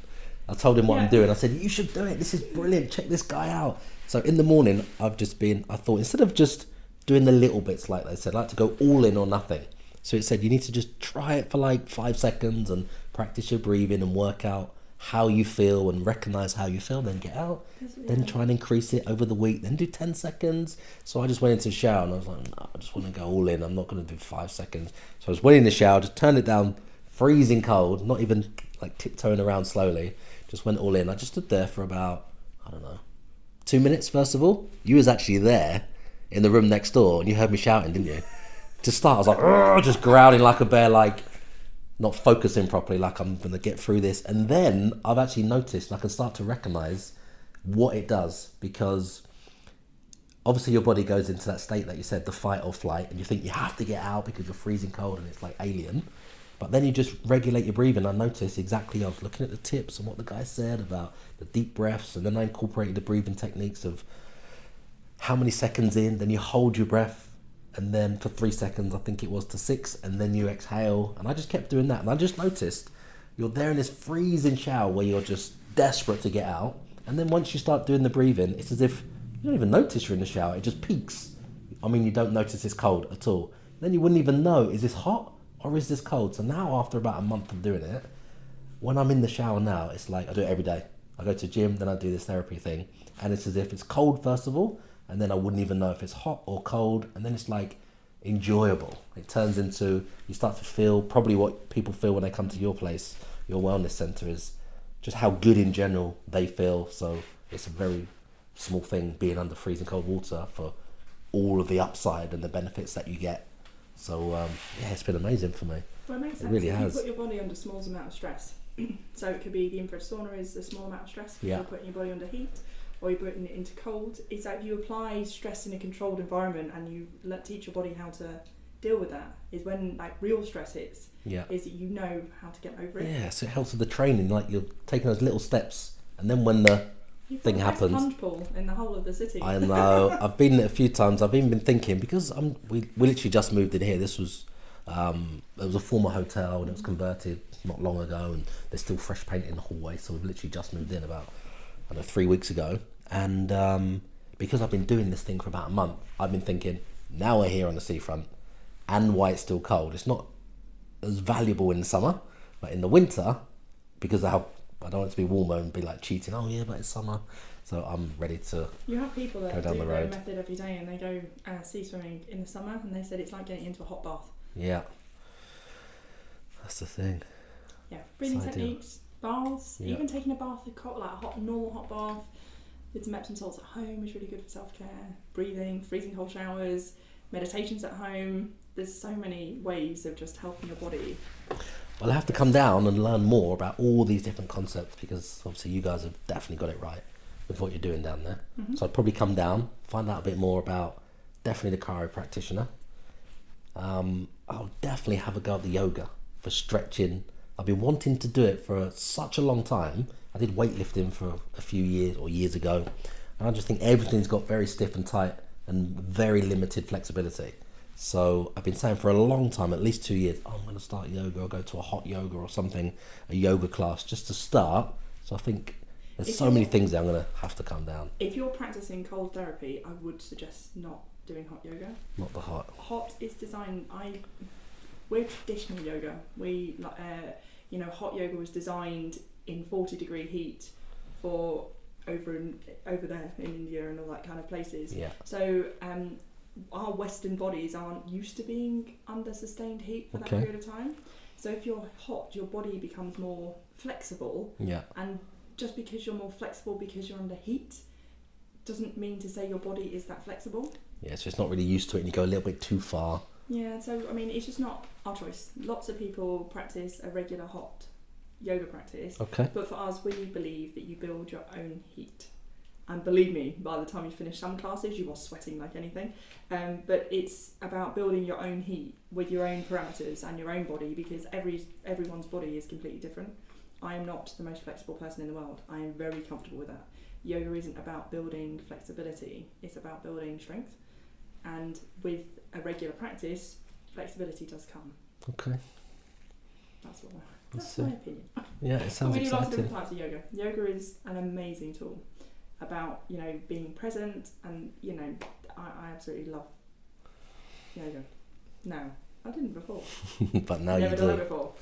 I told him what I'm doing. I said, you should do it, this is brilliant, check this guy out. So in the morning, I thought, instead of just doing the little bits like they said, I like to go all in or nothing. So it said, you need to just try it for like 5 seconds and practice your breathing and work out how you feel and recognize how you feel, then get out. Then try and increase it over the week, then do 10 seconds. So I just went into the shower and I was like, no, I just want to go all in. I'm not going to do 5 seconds. So I just went in the shower, just turned it down, freezing cold, not even like tiptoeing around slowly, just went all in. I just stood there for about, I don't know, 2 minutes first of all. You was actually there in the room next door and you heard me shouting, didn't you? To start, I was like, just growling like a bear, like not focusing properly, like I'm going to get through this. And then I've actually noticed, and I can start to recognize what it does, because obviously your body goes into that state that you said, the fight or flight, and you think you have to get out because you're freezing cold and it's like alien. But then you just regulate your breathing. I noticed exactly, I was looking at the tips and what the guy said about the deep breaths, and then I incorporated the breathing techniques of how many seconds in, then you hold your breath, and then for 3 seconds, I think it was, to 6, and then you exhale. And I just kept doing that. And I just noticed you're there in this freezing shower where you're just desperate to get out. And then once you start doing the breathing, it's as if you don't even notice you're in the shower. It just peaks. I mean, you don't notice it's cold at all. Then you wouldn't even know, is this hot or is this cold? So now, after about a month of doing it, when I'm in the shower now, it's like I do it every day. I go to the gym, then I do this therapy thing. And it's as if it's cold, first of all, and then I wouldn't even know if it's hot or cold, and then it's like enjoyable. It turns into, you start to feel probably what people feel when they come to your place, your wellness center, is just how good in general they feel. So it's a very small thing being under freezing cold water for all of the upside and the benefits that you get. So yeah, it's been amazing for me. Well, it makes sense. It really if has. You put your body under small amount of stress. So it could be the infrared sauna is a small amount of stress because you're putting your body under heat, or you're putting it into cold. It's like you apply stress in a controlled environment and you teach your body how to deal with that. Is when like real stress hits. Yeah. Is that you know how to get over it. Yeah, so it helps with the training. Like you're taking those little steps, and then when the thing happens, punch pool in the whole of the city. I know. I've been there a few times. I've even been thinking, because we literally just moved in here. This was it was a former hotel and it was converted not long ago, and there's still fresh paint in the hallway. So we've literally just moved in about 3 weeks ago, and because I've been doing this thing for about a month, I've been thinking, now we're here on the seafront, and why it's still cold. It's not as valuable in the summer, but in the winter, because I don't want it to be warmer and be like cheating. Oh yeah, but it's summer, so I'm ready to. You have people that go down do the their road. method every day, and they go sea swimming in the summer, and they said it's like getting into a hot bath. Yeah, that's the thing. Yeah, breathing It's ideal. techniques, baths, Yeah. even taking a bath, like a normal hot bath with some Epsom salts at home is really good for self-care. Breathing, freezing cold showers, meditations at home. There's so many ways of just helping your body. Well, I have to come down and learn more about all these different concepts, because obviously you guys have definitely got it right with what you're doing down there. Mm-hmm. So I'd probably come down, find out a bit more about definitely the chiro practitioner. I'll definitely have a go at the yoga for stretching. I've been wanting to do it for such a long time. I did weightlifting for a few years ago, and I just think everything's got very stiff and tight and very limited flexibility. So I've been saying for a long time, at least 2 years, I'm going to start yoga or go to a hot yoga or something, a yoga class just to start. So I think there's so many things that I'm going to have to come down. If you're practicing cold therapy, I would suggest not doing hot yoga. Not the hot. Hot is designed. We're traditional yoga. Hot yoga was designed in 40-degree heat for over there in India and all that kind of places. Yeah. So our Western bodies aren't used to being under sustained heat for that period of time. So if you're hot, your body becomes more flexible. Yeah. And just because you're more flexible because you're under heat doesn't mean to say your body is that flexible. Yeah, so it's not really used to it and you go a little bit too far. Yeah, so I mean, it's just not our choice. Lots of people practice a regular hot yoga practice. Okay. But for us, we believe that you build your own heat. And believe me, by the time you finish some classes, you are sweating like anything. But it's about building your own heat with your own parameters and your own body, because everyone's body is completely different. I am not the most flexible person in the world. I am very comfortable with that. Yoga isn't about building flexibility. It's about building strength. And with a regular practice, flexibility does come. Okay. That's my opinion. Yeah, it sounds We do lots of exciting. different types of yoga. Yoga is an amazing tool about, being present, and, I absolutely love yoga. Now, I didn't before. But now I've you never do. done it before.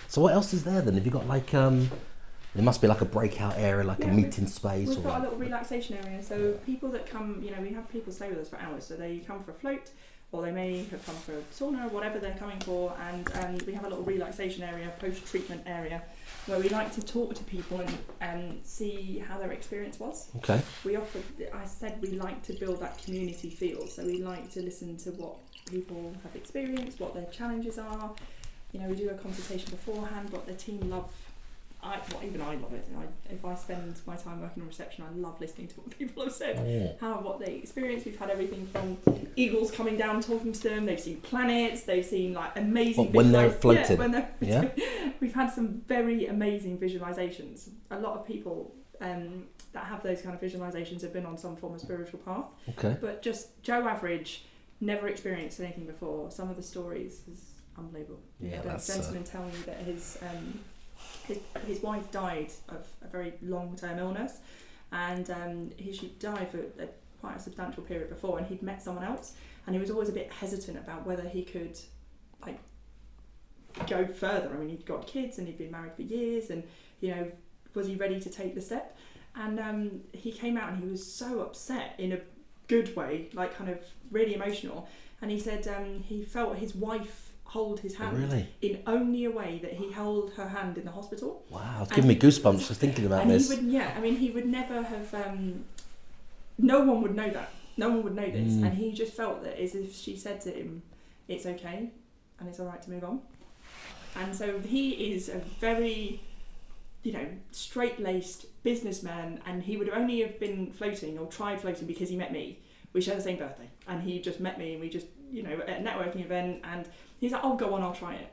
So what else is there then? Have you got like There must be like a breakout area, like a meeting space. We've got a little relaxation area. So people that come, you know, we have people stay with us for hours. So they come for a float, or they may have come for a sauna, or whatever they're coming for. And we have a little relaxation area, post-treatment area, where we like to talk to people and see how their experience was. Okay. I said we like to build that community feel. So we like to listen to what people have experienced, what their challenges are. You know, we do a consultation beforehand, what the team love. Even I love it. If I spend my time working on reception, I love listening to what people have said, what they experienced. We've had everything from eagles coming down talking to them. They've seen planets. They've seen like amazing. When they're floating. Yeah, we've had some very amazing visualizations. A lot of people that have those kind of visualizations have been on some form of spiritual path. Okay. But just Joe Average, never experienced anything before. Some of the stories is unbelievable. Yeah, that's a gentleman telling me that his wife died of a very long-term illness, and she died for quite a substantial period before, and he'd met someone else, and he was always a bit hesitant about whether he could like go further. I mean, he'd got kids and he'd been married for years, and you know, was he ready to take the step? And he came out and he was so upset in a good way, like kind of really emotional, and he said he felt his wife hold his hand in only a way that he held her hand in the hospital. Wow, it's giving me goosebumps just thinking about this. He would never have. No one would know that. No one would know this, and he just felt that as if she said to him, "It's okay, and it's all right to move on." And so he is a very, you know, straight-laced businessman, and he would only have been floating or tried floating because he met me. We share the same birthday, and he just met me, and we just, you know, at a networking event, and he's like, "Oh, go on, I'll try it."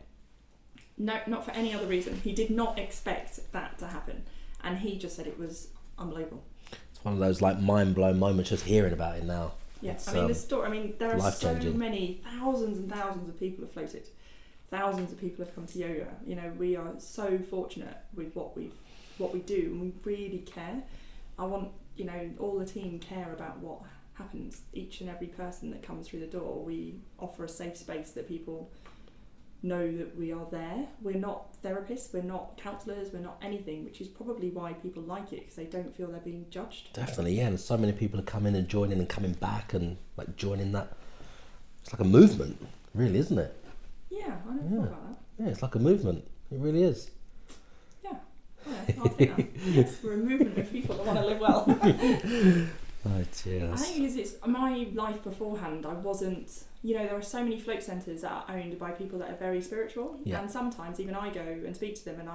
No, not for any other reason. He did not expect that to happen, and he just said it was unbelievable. It's one of those like mind-blown moments just hearing about it now. Yes, I mean the story. I mean, there are so many, thousands and thousands of people have floated. Thousands of people have come to yoga. You know, we are so fortunate with what we do, and we really care. I want, you know, all the team care about what happens. Each and every person that comes through the door, we offer a safe space that people know that we are there. We're not therapists, we're not counsellors, we're not anything, which is probably why people like it, because they don't feel they're being judged. Definitely, yeah. There's so many people who come in and joining and coming back and like joining that. It's like a movement, really, isn't it? Yeah, I never thought about that. Yeah, it's like a movement. It really is. Yeah, I'll take that. Yes, we're a movement of people that want to live well. Right, yes. I think it's my life beforehand. I wasn't, you know, there are so many float centres that are owned by people that are very spiritual, and sometimes even I go and speak to them, and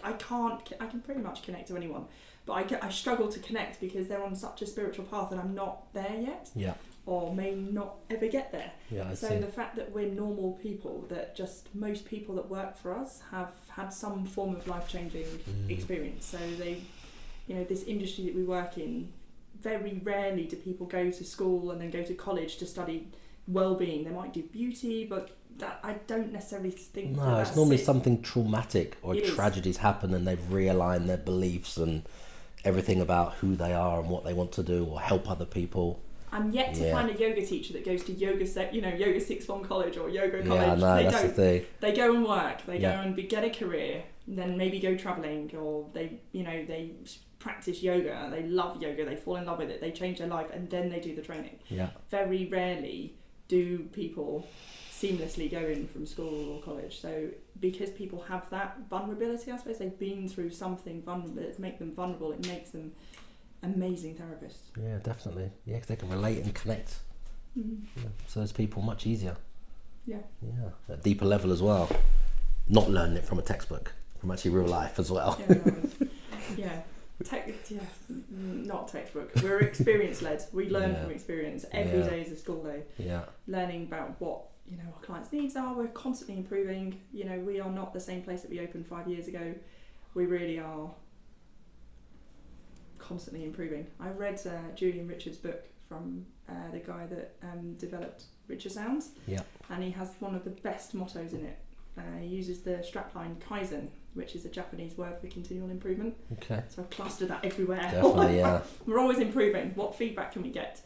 I can pretty much connect to anyone, but I struggle to connect because they're on such a spiritual path and I'm not there yet. Yeah. Or may not ever get there. Yeah, so the fact that we're normal people, that just most people that work for us have had some form of life-changing experience. So they, you know, this industry that we work in, very rarely do people go to school and then go to college to study well-being. They might do beauty, but that I don't necessarily think. No, it's normally something traumatic or tragedies happen and they've realigned their beliefs and everything about who they are and what they want to do or help other people. I'm yet to find a yoga teacher that goes to yoga sixth form college or yoga college. Yeah, no, that's the thing. They go and work. They go and get a career, and then maybe go travelling, or they practice yoga. They love yoga. They fall in love with it. They change their life, and then they do the training. Yeah. Very rarely do people seamlessly go in from school or college. So because people have that vulnerability, I suppose they've been through something vulnerable that makes them vulnerable. It makes them amazing therapists. Yeah, definitely. Yeah, because they can relate and connect. Mm-hmm. Yeah, so it's people much easier. Yeah. Yeah, at a deeper level as well. Not learning it from a textbook, from actually real life as well. Not textbook. We're experience led. We learn from experience. Every day is a school day. Yeah. Learning about what, you know, our clients' needs are. We're constantly improving. You know, we are not the same place that we opened 5 years ago. We really are constantly improving. I read Julian Richard's book from the guy that developed Richer Sounds, and he has one of the best mottos in it. He uses the strapline Kaizen, which is a Japanese word for continual improvement. Okay. So I've clustered that everywhere. Definitely, yeah. We're always improving. What feedback can we get?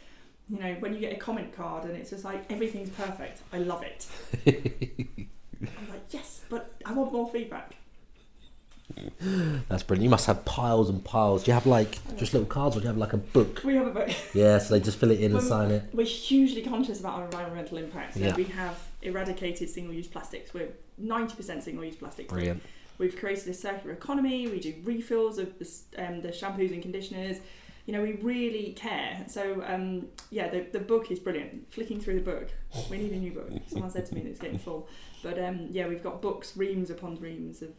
You know, when you get a comment card and it's just like, everything's perfect, I love it. I'm like, yes, but I want more feedback. That's brilliant. You must have piles and piles. Do you have like just little cards, or do you have like a book? We have a book. Yeah, so they just fill it in and sign it. We're hugely conscious about our environmental impact. So Yeah. we have eradicated single-use plastics. We're 90% single-use plastics. Brilliant. We've created a circular economy. We do refills of the shampoos and conditioners. You know, we really care. So, the book is brilliant. Flicking through the book. We need a new book. Someone said to me that it's getting full. But, we've got books, reams upon reams of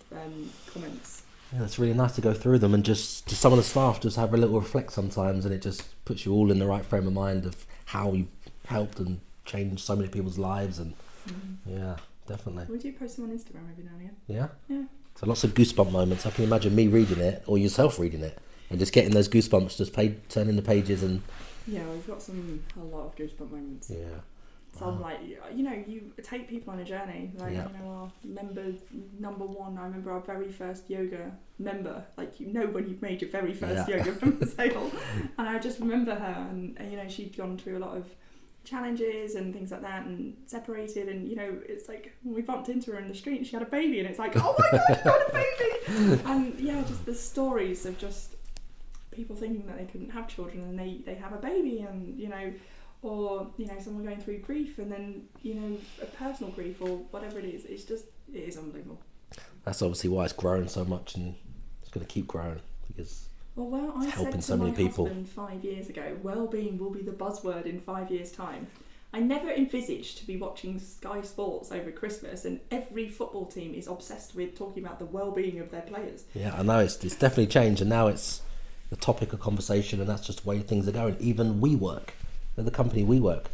comments. Yeah, it's really nice to go through them and just some of the staff just have a little reflect sometimes, and it just puts you all in the right frame of mind of how you've helped and changed so many people's lives. And yeah, definitely. We do post them on Instagram every now and again. Yeah? Yeah. So lots of goosebump moments. I can imagine me reading it or yourself reading it and just getting those goosebumps, just turning the pages and... Yeah, we've got a lot of goosebump moments. Yeah. Some like, you know, you take people on a journey. Like, Yeah. you know, our member number one, I remember our very first yoga member. Like, you know when you've made your very first yoga member sale. And I just remember her and, you know, she'd gone through a lot of challenges and things like that and separated, and, you know, it's like we bumped into her in the street and she had a baby, and it's like, oh my god, she had a baby. And yeah, just the stories of just people thinking that they couldn't have children and they have a baby, and, you know, or, you know, someone going through grief and then, you know, a personal grief or whatever it is. It is unbelievable. That's obviously why it's grown so much, and it's going to keep growing because I it's helping said so to many my people. husband 5 years ago, well-being will be the buzzword in 5 years' time. I never envisaged to be watching Sky Sports over Christmas and every football team is obsessed with talking about the well-being of their players. Yeah, I know, it's definitely changed, and now it's the topic of conversation, and that's just the way things are going. Even WeWork, the company WeWork.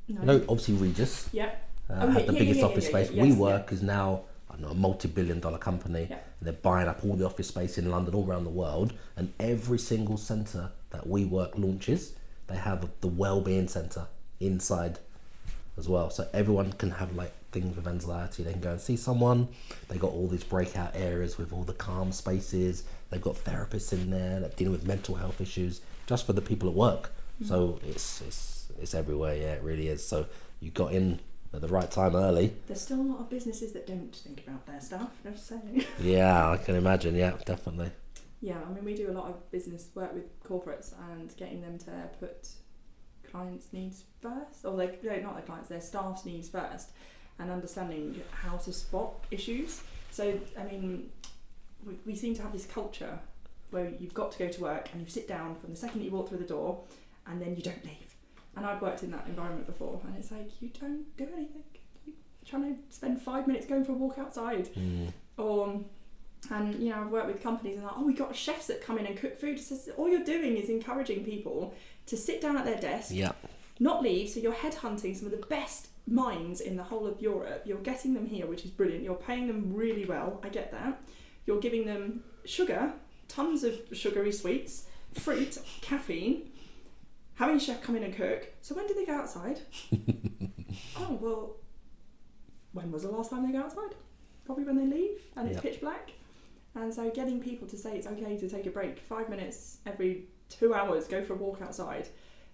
No. You know, obviously Regis had the biggest office space. Yes, WeWork is now, I don't know, a multi-billion-dollar company. Yeah. And they're buying up all the office space in London, all around the world, and every single centre that WeWork launches, they have the well-being centre inside as well. So everyone can have like things with anxiety. They can go and see someone. They got all these breakout areas with all the calm spaces. They've got therapists in there that dealing with mental health issues just for the people at work. So it's everywhere. Yeah, it really is. So you got in at the right time early. There's still a lot of businesses that don't think about their staff, just saying. Yeah, I can imagine. Yeah, definitely. Yeah, I mean, we do a lot of business work with corporates and getting them to put clients' needs first, or not their clients, their staff's needs first, and understanding how to spot issues. So, I mean, we seem to have this culture where you've got to go to work and you sit down from the second you walk through the door and then you don't leave. And I've worked in that environment before, and it's like, you don't do anything. You're trying to spend 5 minutes going for a walk outside. And, you know, I've worked with companies and we got chefs that come in and cook food. So all you're doing is encouraging people to sit down at their desk, not leave. So you're headhunting some of the best minds in the whole of Europe. You're getting them here, which is brilliant. You're paying them really well. I get that. You're giving them sugar, tons of sugary sweets, fruit, caffeine, having a chef come in and cook. So when do they go outside? Oh, well, when was the last time they go outside? Probably when they leave and it's pitch black. And so getting people to say it's okay to take a break, 5 minutes every 2 hours, go for a walk outside.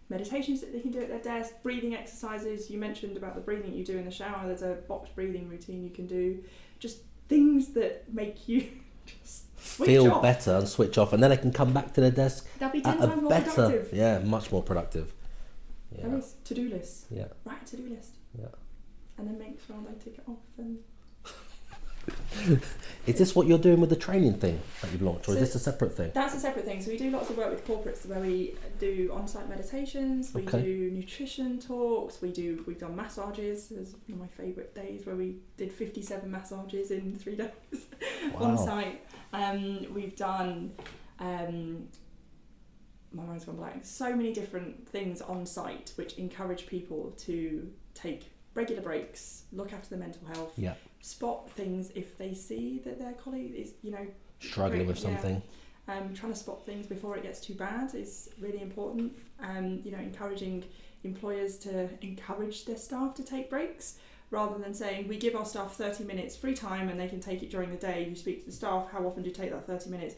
Meditations that they can do at their desk, breathing exercises. You mentioned about the breathing you do in the shower. There's a box breathing routine you can do. Just things that make you just feel off. better and switch off, and then they can come back to their desk. They'll be 10 times more productive. Yeah, much more productive. Yeah. There is to-do list. Yeah. Write a to-do list. Yeah. And then make sure they tick it off. And is this what you're doing with the training thing that you've launched, or is this a separate thing? That's a separate thing. So we do lots of work with corporates where we do on-site meditations, we do nutrition talks, we've done massages. It was one of my favourite days where we did 57 massages in 3 days on site. We've done my mind's gone blank. So many different things on site which encourage people to take regular breaks, look after their mental health, spot things if they see that their colleague is, you know, struggling with something. Trying to spot things before it gets too bad is really important. You know, encouraging employers to encourage their staff to take breaks rather than saying we give our staff 30 minutes free time and they can take it during the day. You speak to the staff, how often do you take that 30 minutes?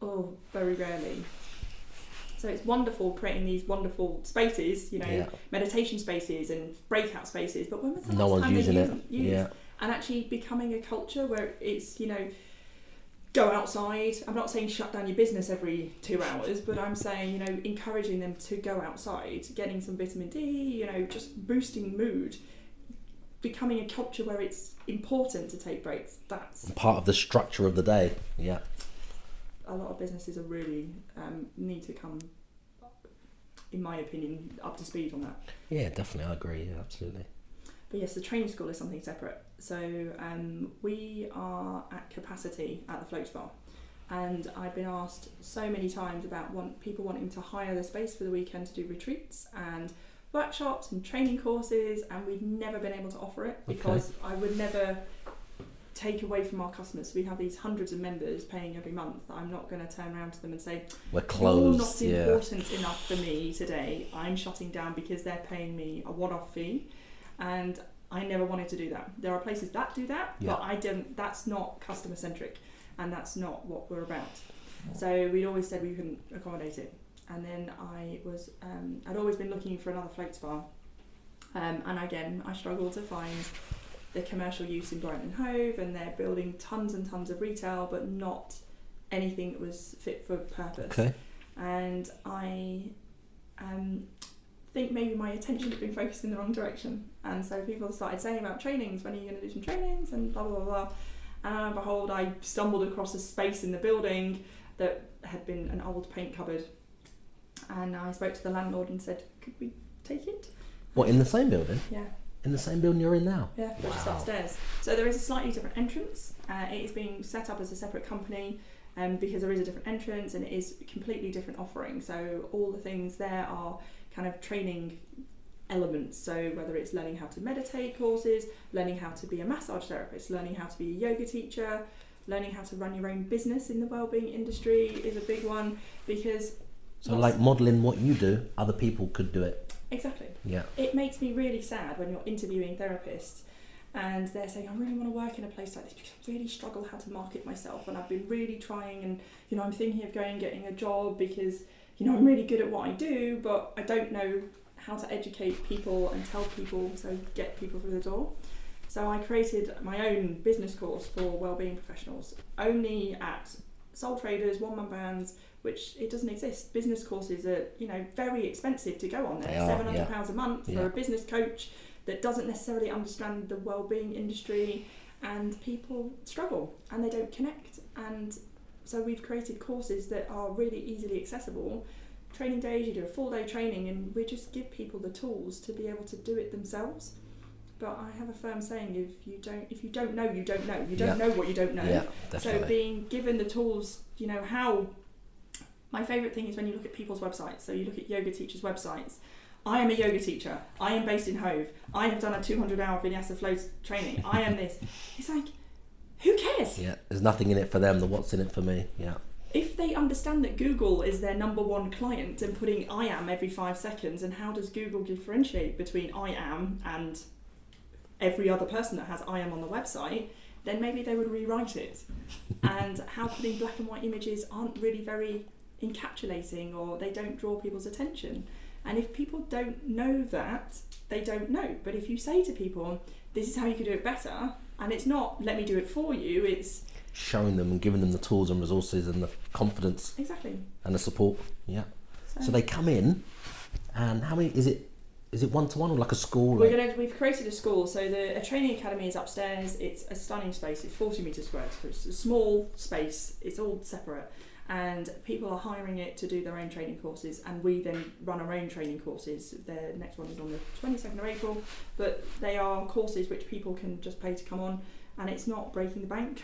Oh, very rarely. So it's wonderful creating these wonderful spaces, you know, meditation spaces and breakout spaces. But when was the last time they used? And actually becoming a culture where it's, you know, go outside. I'm not saying shut down your business every 2 hours, but I'm saying, you know, encouraging them to go outside, getting some vitamin D, you know, just boosting mood, becoming a culture where it's important to take breaks. That's part of the structure of the day. Yeah. A lot of businesses are really need to come, in my opinion, up to speed on that. Yeah, definitely. I agree. Yeah, absolutely. But yes, the training school is something separate. So we are at capacity at the Float Spa, and I've been asked so many times about people wanting to hire the space for the weekend to do retreats and workshops and training courses, and we've never been able to offer it because I would never take away from our customers. We have these hundreds of members paying every month. I'm not going to turn around to them and say, we're closed. You're not important enough for me today. I'm shutting down because they're paying me a one-off fee. And I never wanted to do that. There are places that do that, but I don't. That's not customer centric, and that's not what we're about. So we'd always said we couldn't accommodate it. And then I'd always been looking for another float spa, and again I struggled to find the commercial use in Brighton and Hove, and they're building tons and tons of retail, but not anything that was fit for purpose. Okay. And I think maybe my attention had been focused in the wrong direction, and so people started saying about trainings, when are you going to do some trainings, and blah blah blah blah. And behold, I stumbled across a space in the building that had been an old paint cupboard, and I spoke to the landlord and said, could we take it? What, in the same building? Yeah. In the same building you're in now? Yeah, we're just upstairs. So there is a slightly different entrance. It is being set up as a separate company because there is a different entrance, and it is a completely different offering. So all the things there are kind of training elements. So whether it's learning how to meditate courses, learning how to be a massage therapist, learning how to be a yoga teacher, learning how to run your own business in the wellbeing industry is a big one, because... So like modelling what you do, other people could do it. Exactly. Yeah. It makes me really sad when you're interviewing therapists and they're saying, I really want to work in a place like this because I really struggle how to market myself, and I've been really trying, and you know, I'm thinking of going and getting a job because, you know, I'm really good at what I do, but I don't know how to educate people and tell people, so get people through the door. So I created my own business course for wellbeing professionals, only at sole traders, one-man bands, which it doesn't exist. Business courses are, you know, very expensive to go on there. £700 a month for a business coach that doesn't necessarily understand the wellbeing industry, and people struggle and they don't connect. And so we've created courses that are really easily accessible. Training days, you do a full day training, and we just give people the tools to be able to do it themselves. But I have a firm saying, if you don't know, you don't know. You don't know what you don't know. Yeah, definitely. So being given the tools, you know, how... My favourite thing is when you look at people's websites. So you look at yoga teachers' websites. I am a yoga teacher. I am based in Hove. I have done a 200-hour Vinyasa flow training. I am this. It's like, who cares? Yeah, there's nothing in it for them. What's in it for me? Yeah. If they understand that Google is their number one client and putting I am every 5 seconds, and how does Google differentiate between I am and every other person that has I am on the website, then maybe they would rewrite it. And how putting black and white images aren't really very encapsulating, or they don't draw people's attention. And if people don't know that, they don't know. But if you say to people, this is how you can do it better, and it's not let me do it for you, it's showing them and giving them the tools and resources and the confidence. Exactly. And the support. Yeah. So they come in, and how many is it one-to-one or like a school? We've created a school. So a training academy is upstairs. It's a stunning space. It's 40 metres squared. So it's a small space. It's all separate. And people are hiring it to do their own training courses, and we then run our own training courses. The next one is on the 22nd of April, but they are courses which people can just pay to come on, and it's not breaking the bank.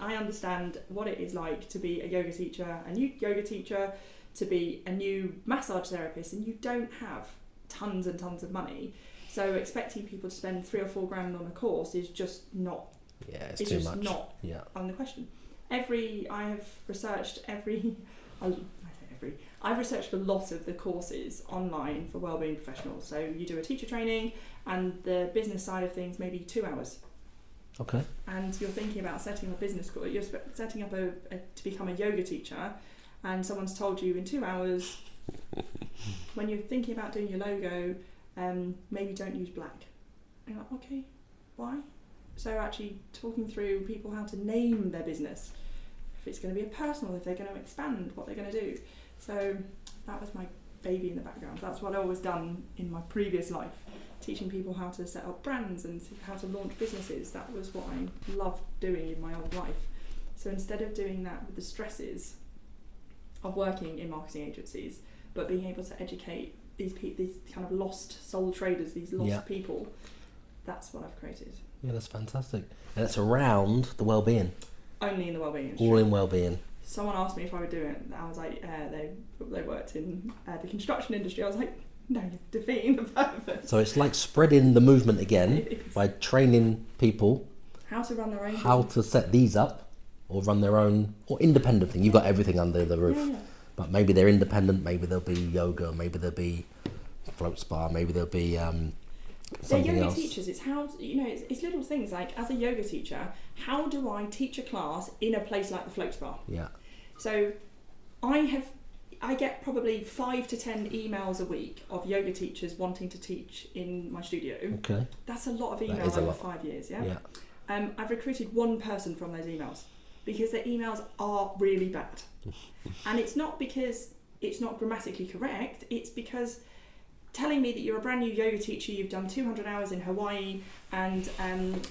I understand what it is like to be a yoga teacher, a new yoga teacher, to be a new massage therapist, and you don't have tons and tons of money. So expecting people to spend $3 or $4 grand on a course is just not. Yeah, it's too much. Not on the question. I've researched a lot of the courses online for wellbeing professionals. So you do a teacher training, and the business side of things maybe 2 hours. Okay. And you're thinking about setting up a business school. You're setting up to become a yoga teacher, and someone's told you in 2 hours. When you're thinking about doing your logo, maybe don't use black. And you're like, okay, why? So actually talking through people how to name their business. if it's going to be a personal, if they're going to expand, what they're going to do. So that was my baby in the background. That's what I've always done in my previous life, teaching people how to set up brands and how to launch businesses. That was what I loved doing in my old life. So instead of doing that with the stresses of working in marketing agencies, but being able to educate these kind of lost sole traders, these lost people, that's what I've created. Yeah, that's fantastic. And it's around the well-being. Only in the well-being industry. All in well-being. Someone asked me if I would do it, and I was like, they worked in the construction industry. I was like, no, you're defeating the purpose. So it's like spreading the movement again by training people how to run their own how business. to set these up or run their own or independent thing. You've got everything under the roof. Yeah. But maybe they're independent, maybe there'll be yoga, maybe there'll be float spa, maybe there'll be They're something yoga else. teachers. It's how, it's little things like, as a yoga teacher, how do I teach a class in a place like the float spa? Yeah. So I get probably 5 to 10 emails a week of yoga teachers wanting to teach in my studio. Okay. That's a lot of That emails is a over lot. 5 years, Yeah. I've recruited one person from those emails because their emails are really bad. And it's not because it's not grammatically correct, it's because telling me that you're a brand new yoga teacher, you've done 200 hours in Hawaii, and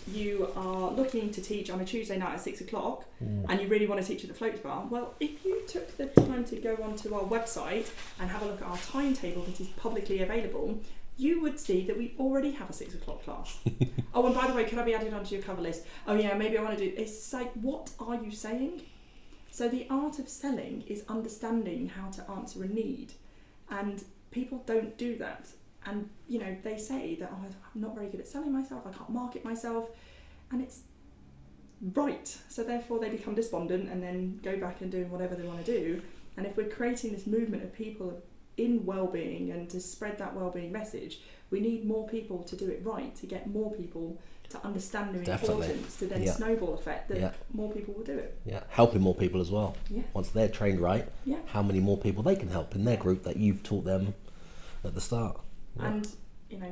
you are looking to teach on a Tuesday night at 6 o'clock, and you really want to teach at the float bar. Well, if you took the time to go onto our website and have a look at our timetable that is publicly available, you would see that we already have a 6 o'clock class. Oh, and by the way, could I be added onto your cover list? Oh yeah, maybe I want to do... It's like, what are you saying? So the art of selling is understanding how to answer a need. And people don't do that. And, they say that, I'm not very good at selling myself, I can't market myself. And it's right. So therefore they become despondent and then go back and doing whatever they want to do. And if we're creating this movement of people in well-being and to spread that well-being message, we need more people to do it right, to get more people to understand the importance, to then snowball effect that more people will do it. Yeah, helping more people as well. Yeah. Once they're trained right, how many more people they can help in their group that you've taught them at the start. Yeah. And,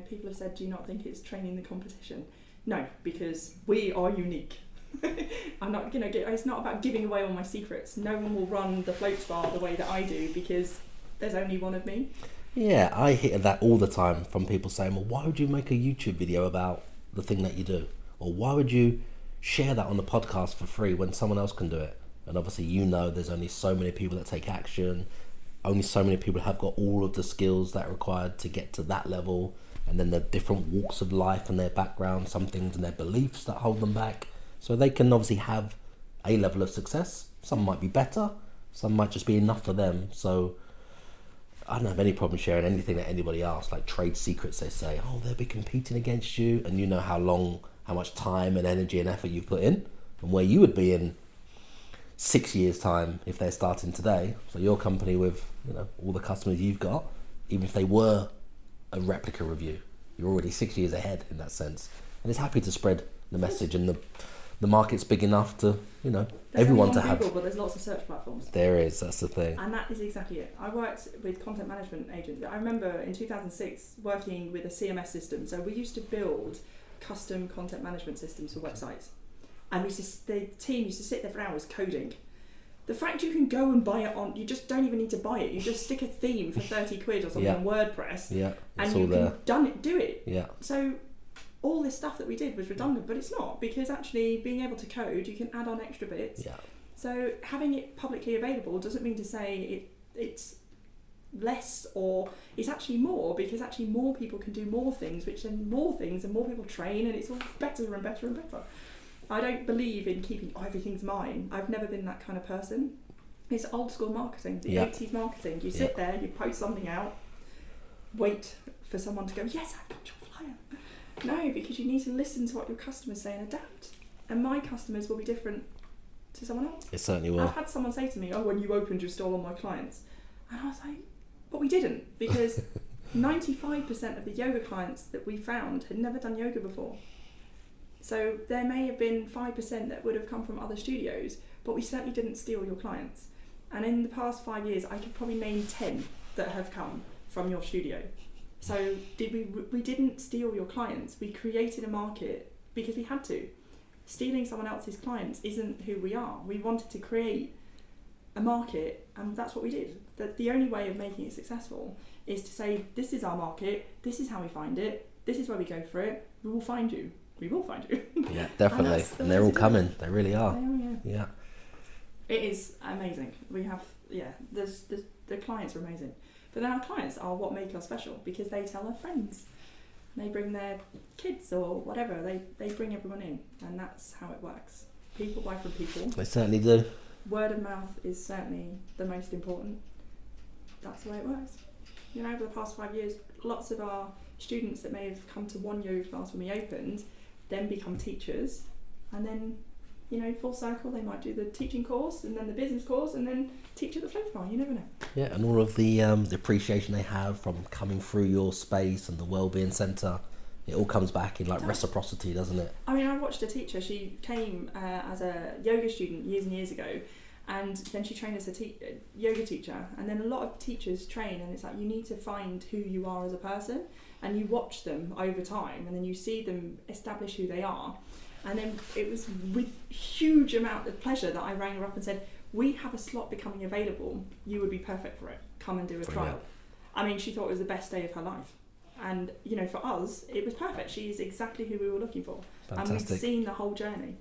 people have said, do you not think it's training the competition? No, because we are unique. I'm not going to it's not about giving away all my secrets. No one will run the float spa the way that I do because there's only one of me. Yeah, I hear that all the time from people saying, well, why would you make a YouTube video about the thing that you do? Or why would you share that on the podcast for free when someone else can do it? And obviously, there's only so many people that take action. Only so many people have got all of the skills that are required to get to that level. And then the different walks of life and their background, some things and their beliefs that hold them back. So they can obviously have a level of success. Some might be better. Some might just be enough for them. So I don't have any problem sharing anything that anybody asks, like trade secrets. They say, oh, they'll be competing against you. And you know how much time and energy and effort you've put in and where you would be in 6 years' time if they're starting today. So your company with all the customers you've got, even if they were a replica of you, you're already 6 years ahead in that sense. And it's happy to spread the message, and the market's big enough to, there's everyone only to Google, have. but there's lots of search platforms. There is, that's the thing. And that is exactly it. I worked with content management agents. I remember in 2006 working with a CMS system. So we used to build custom content management systems for websites. And the team used to sit there for hours coding. The fact you can go and buy it you just don't even need to buy it. You just stick a theme for 30 quid or something on WordPress. Yeah, and you can do it. Yeah. So all this stuff that we did was redundant, but it's not, because actually being able to code, you can add on extra bits. Yeah. So having it publicly available doesn't mean to say it's less, or it's actually more, because actually more people can do more things, which then more things and more people train, and it's all better and better and better. I don't believe in keeping everything's mine. I've never been that kind of person. It's old school marketing, the 80s marketing. You sit there, you post something out, wait for someone to go, yes, I've got your flyer. No, because you need to listen to what your customers say and adapt. And my customers will be different to someone else. It certainly will. I've had someone say to me, when you opened, you stole all my clients. And I was like, but we didn't, because 95% of the yoga clients that we found had never done yoga before. So there may have been 5% that would have come from other studios, but we certainly didn't steal your clients. And in the past 5 years, I could probably name 10 that have come from your studio. So we didn't steal your clients. We created a market because we had to. stealing someone else's clients isn't who we are. We wanted to create a market, and that's what we did. The only way of making it successful is to say, this is our market, this is how we find it, this is where we go for it, we will find you. We will find you. Yeah, definitely. And they're all coming. They really are. They are, yeah. It is amazing. We have, there's the clients are amazing. But then our clients are what make us special, because they tell their friends. They bring their kids or whatever. They bring everyone in, and that's how it works. People buy from people. They certainly do. Word of mouth is certainly the most important. That's the way it works. Over the past 5 years, lots of our students that may have come to one yoga class when we opened then become teachers, and then full circle, they might do the teaching course and then the business course and then teach at the float bar. You never know. Yeah, and all of the appreciation they have from coming through your space and the wellbeing centre, it all comes back in reciprocity, doesn't it? I mean, I watched a teacher. She came as a yoga student years and years ago, and then she trained as a yoga teacher. And then a lot of teachers train, and it's like you need to find who you are as a person, and you watch them over time, and then you see them establish who they are. And then it was with huge amount of pleasure that I rang her up and said, we have a slot becoming available. You would be perfect for it. Come and do a trial. I mean, she thought it was the best day of her life. And, for us, it was perfect. She's exactly who we were looking for. Fantastic. And we've seen the whole journey.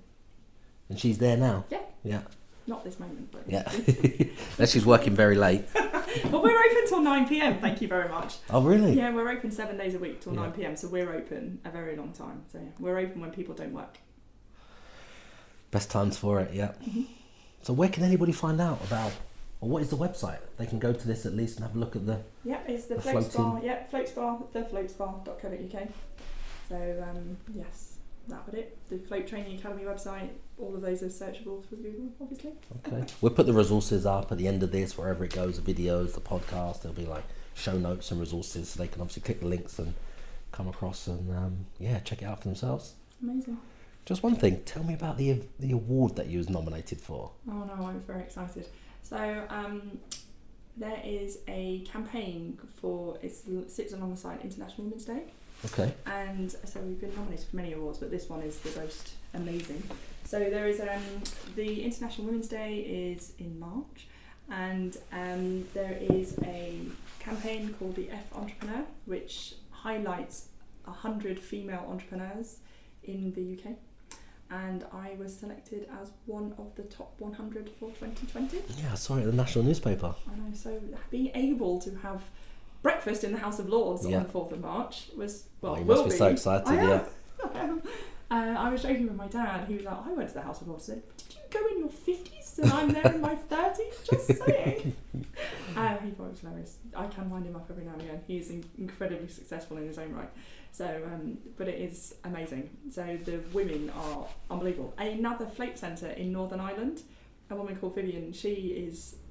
And she's there now? Yeah. Yeah. Not this moment, but... Yeah. Unless she's working very late. Well, we're open till 9 p.m, thank you very much. Oh, really? Yeah, we're open 7 days a week till 9 p.m, so we're open a very long time. So, we're open when people don't work. Best times for it, yeah. Mm-hmm. So where can anybody find out about, or what is the website? They can go to this at least and have a look at the... Yeah, it's the Float Spa. Yeah, Float Spa, thefloatspa.co.uk. So, yes, that would it. The Float Training Academy website, all of those are searchable for Google, obviously. Okay. We'll put the resources up at the end of this, wherever it goes, the videos, the podcast, there'll be show notes and resources, so they can obviously click the links and come across and, check it out for themselves. Amazing. Just one thing, tell me about the award that you was nominated for. Oh no, I was very excited. So there is a campaign it sits alongside International Women's Day. Okay. And so we've been nominated for many awards, but this one is the most amazing. So there is the International Women's Day is in March, and there is a campaign called the F Entrepreneur, which highlights 100 female entrepreneurs in the UK. And I was selected as one of the top 100 for 2020. Yeah, I saw it in the national newspaper. I know, so being able to have breakfast in the House of Lords on the 4th of March was, you must be so excited, I am. I was joking with my dad. He was like, I went to the House of Lords. I said, did you go in your 50s and I'm there in my 30s? Just saying. He thought it was hilarious. I can wind him up every now and again. He's incredibly successful in his own right. So, but it is amazing. So the women are unbelievable. Another float centre in Northern Ireland, a woman called Vivian,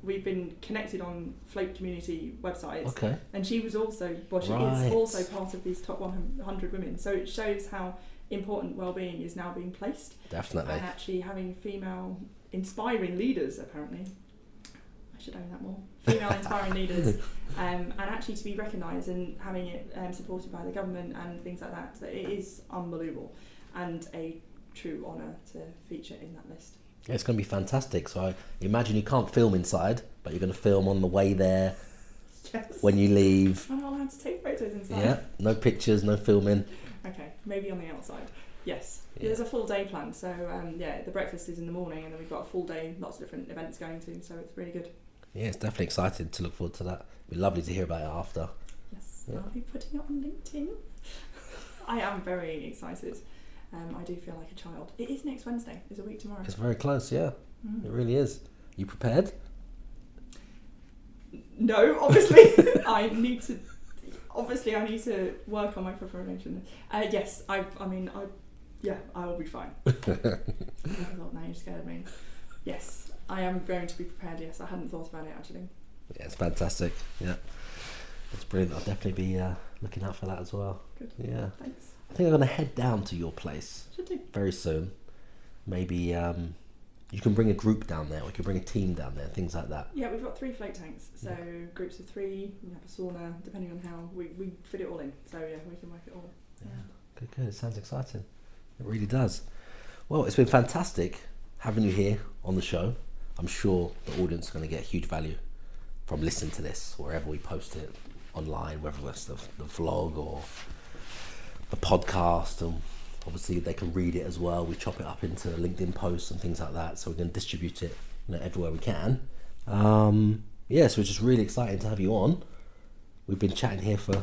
we've been connected on float community websites. Okay. And she was also, she is also part of these top 100 women. So it shows how important wellbeing is now being placed. Definitely. And actually having female inspiring leaders, apparently. I should own that more. Female inspiring leaders, and actually to be recognised and having it supported by the government and things like that. So it is unbelievable and a true honour to feature in that list. Yeah, it's going to be fantastic. So I imagine you can't film inside, but you're going to film on the way there. Yes. When you leave. I'm not allowed to take photos inside. Yeah, no pictures, no filming. Okay, maybe on the outside. Yes, yeah. There's a full day planned. So the breakfast is in the morning, and then we've got a full day, lots of different events going to. So it's really good. Yeah, it's definitely exciting to look forward to that. It'd be lovely to hear about it after. Yes, yeah. I'll be putting it on LinkedIn. I am very excited. I do feel like a child. It is next Wednesday. It's a week tomorrow. It's very close, yeah. It really is. You prepared? No, obviously. I need to work on my preparation. Yes, I will be fine. I thought, now you scared me. Yes, I am going to be prepared. Yes, I hadn't thought about it actually. Yeah, it's fantastic. Yeah, it's brilliant. I'll definitely be looking out for that as well. Good. Yeah. Thanks. I think I'm going to head down to your place. Should do. Very soon. Maybe you can bring a group down there. We can bring a team down there. Things like that. Yeah, we've got 3 float tanks. So groups of 3. We have a sauna, depending on how we fit it all in. So yeah, we can work it all. Yeah. Good. It sounds exciting. It really does. Well, it's been fantastic having you here on the show. I'm sure the audience is going to get huge value from listening to this wherever we post it online, whether it's the vlog or the podcast, and obviously they can read it as well. We chop it up into LinkedIn posts and things like that, so we're going to distribute it, everywhere we can. So it's just really exciting to have you on. We've been chatting here for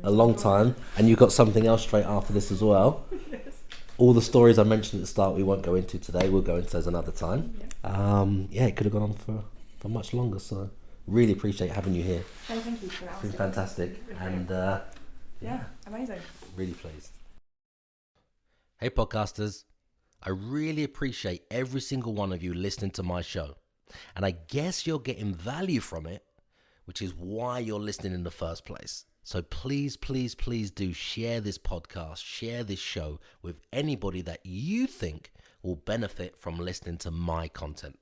a long time, and you've got something else straight after this as well. Yes. All the stories I mentioned at the start we won't go into today, we'll go into those another time. Yeah. It could have gone on for much longer, so really appreciate having you here. Hey, thank you for that. It's been fantastic, and amazing. Really pleased. Hey podcasters, I really appreciate every single one of you listening to my show, and I guess you're getting value from it, which is why you're listening in the first place. So please, please, please do share this podcast, share this show with anybody that you think will benefit from listening to my content.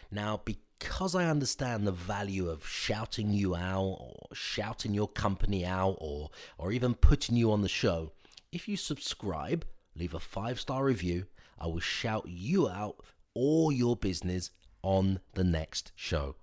Now, because I understand the value of shouting you out or shouting your company out or even putting you on the show, if you subscribe, leave a 5-star review, I will shout you out or your business on the next show.